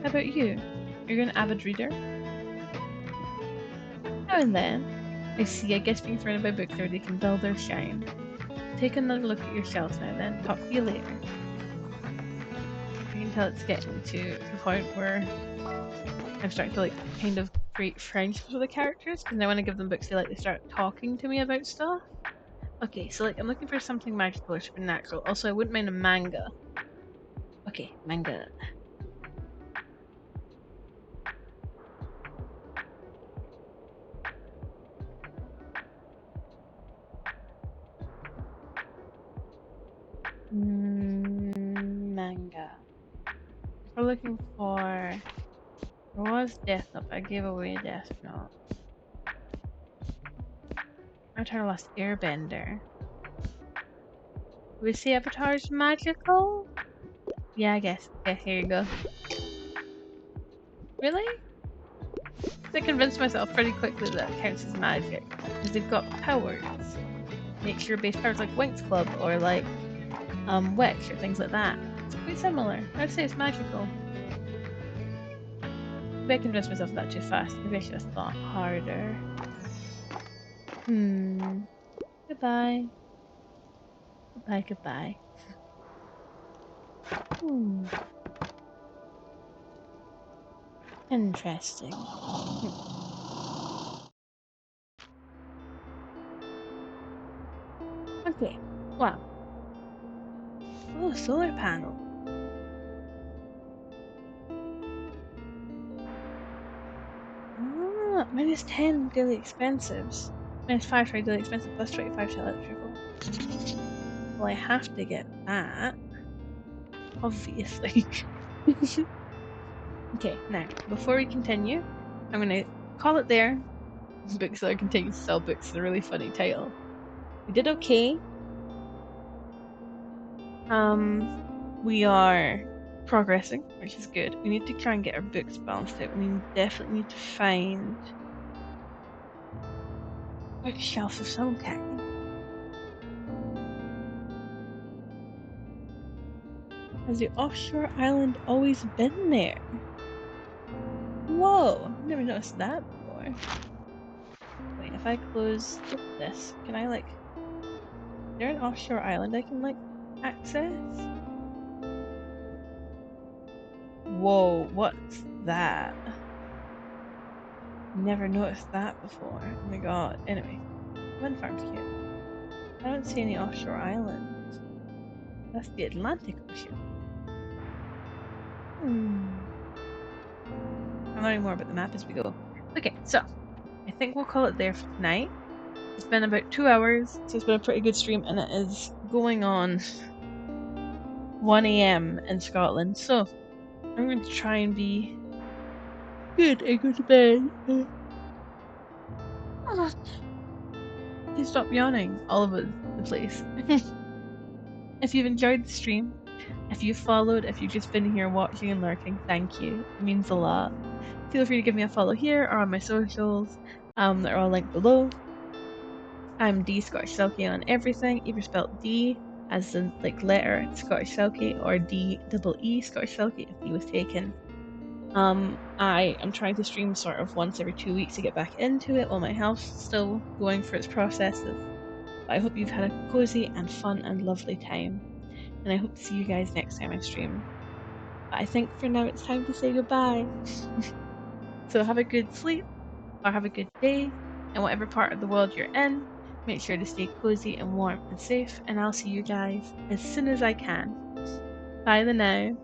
how about you? Are you an avid reader? Now and then. I see, I guess being surrounded by books already can dull their shine. Take another look at your shelves now then. Talk to you later. I can tell it's getting to the point where I'm starting to like kind of create friendships with the characters because now when I give them books they start talking to me about stuff. Okay, so like I'm looking for something magical or supernatural. Also, I wouldn't mind a manga. Okay, manga. Manga. If we're looking for. There was Death Note, I gave away Death Note. Avatar Last Airbender. We see Avatar's magical? Yeah, I guess. Okay, here you go. Really? I convinced myself pretty quickly that it counts as magic. Because they've got powers. Nature-based powers like Winx Club or like Witch or things like that. It's quite similar. I'd say it's magical. Maybe I convinced myself of that too fast. Maybe I should have thought harder. Goodbye. Goodbye, goodbye. Interesting. Okay, wow. Oh, solar panel. Ah, -10 daily expenses. -5 for daily expenses plus 25 to electrical. Well, I have to get that. Obviously. Okay, now, before we continue, I'm gonna call it there. Bookseller continues to sell books is a really funny title. We did okay. We are progressing, which is good. We need to try and get our books balanced out. We definitely need to find bookshelves of some kind. Has the offshore island always been there? Whoa, I've never noticed that before. Wait, if I close this, can I like... Is there an offshore island I can like access? Whoa, what's that? Never noticed that before. Oh my god. Anyway, wind farm's cute. I don't see any offshore islands. That's the Atlantic Ocean. I'm learning more about the map as we go. Okay, so I think we'll call it there for tonight. It's been about 2 hours, so it's been a pretty good stream, and it is going on 1 a.m. in Scotland. So I'm going to try and be good and go to bed. Please stop yawning all over the place. If you've enjoyed the stream, if you've followed, if you've just been here watching and lurking, thank you. It means a lot. Feel free to give me a follow here or on my socials. They're all linked below. I'm DScottishSelkie on everything, either spelled D as in like letter Scottish Selkie or D-E-E Scottish Selkie if D was taken. I am trying to stream sort of once every 2 weeks to get back into it while my health's still going through its processes. But I hope you've had a cozy and fun and lovely time, and I hope to see you guys next time I stream. But I think for now it's time to say goodbye. So have a good sleep, or have a good day, in whatever part of the world you're in. Make sure to stay cozy and warm and safe, and I'll see you guys as soon as I can. Bye the now.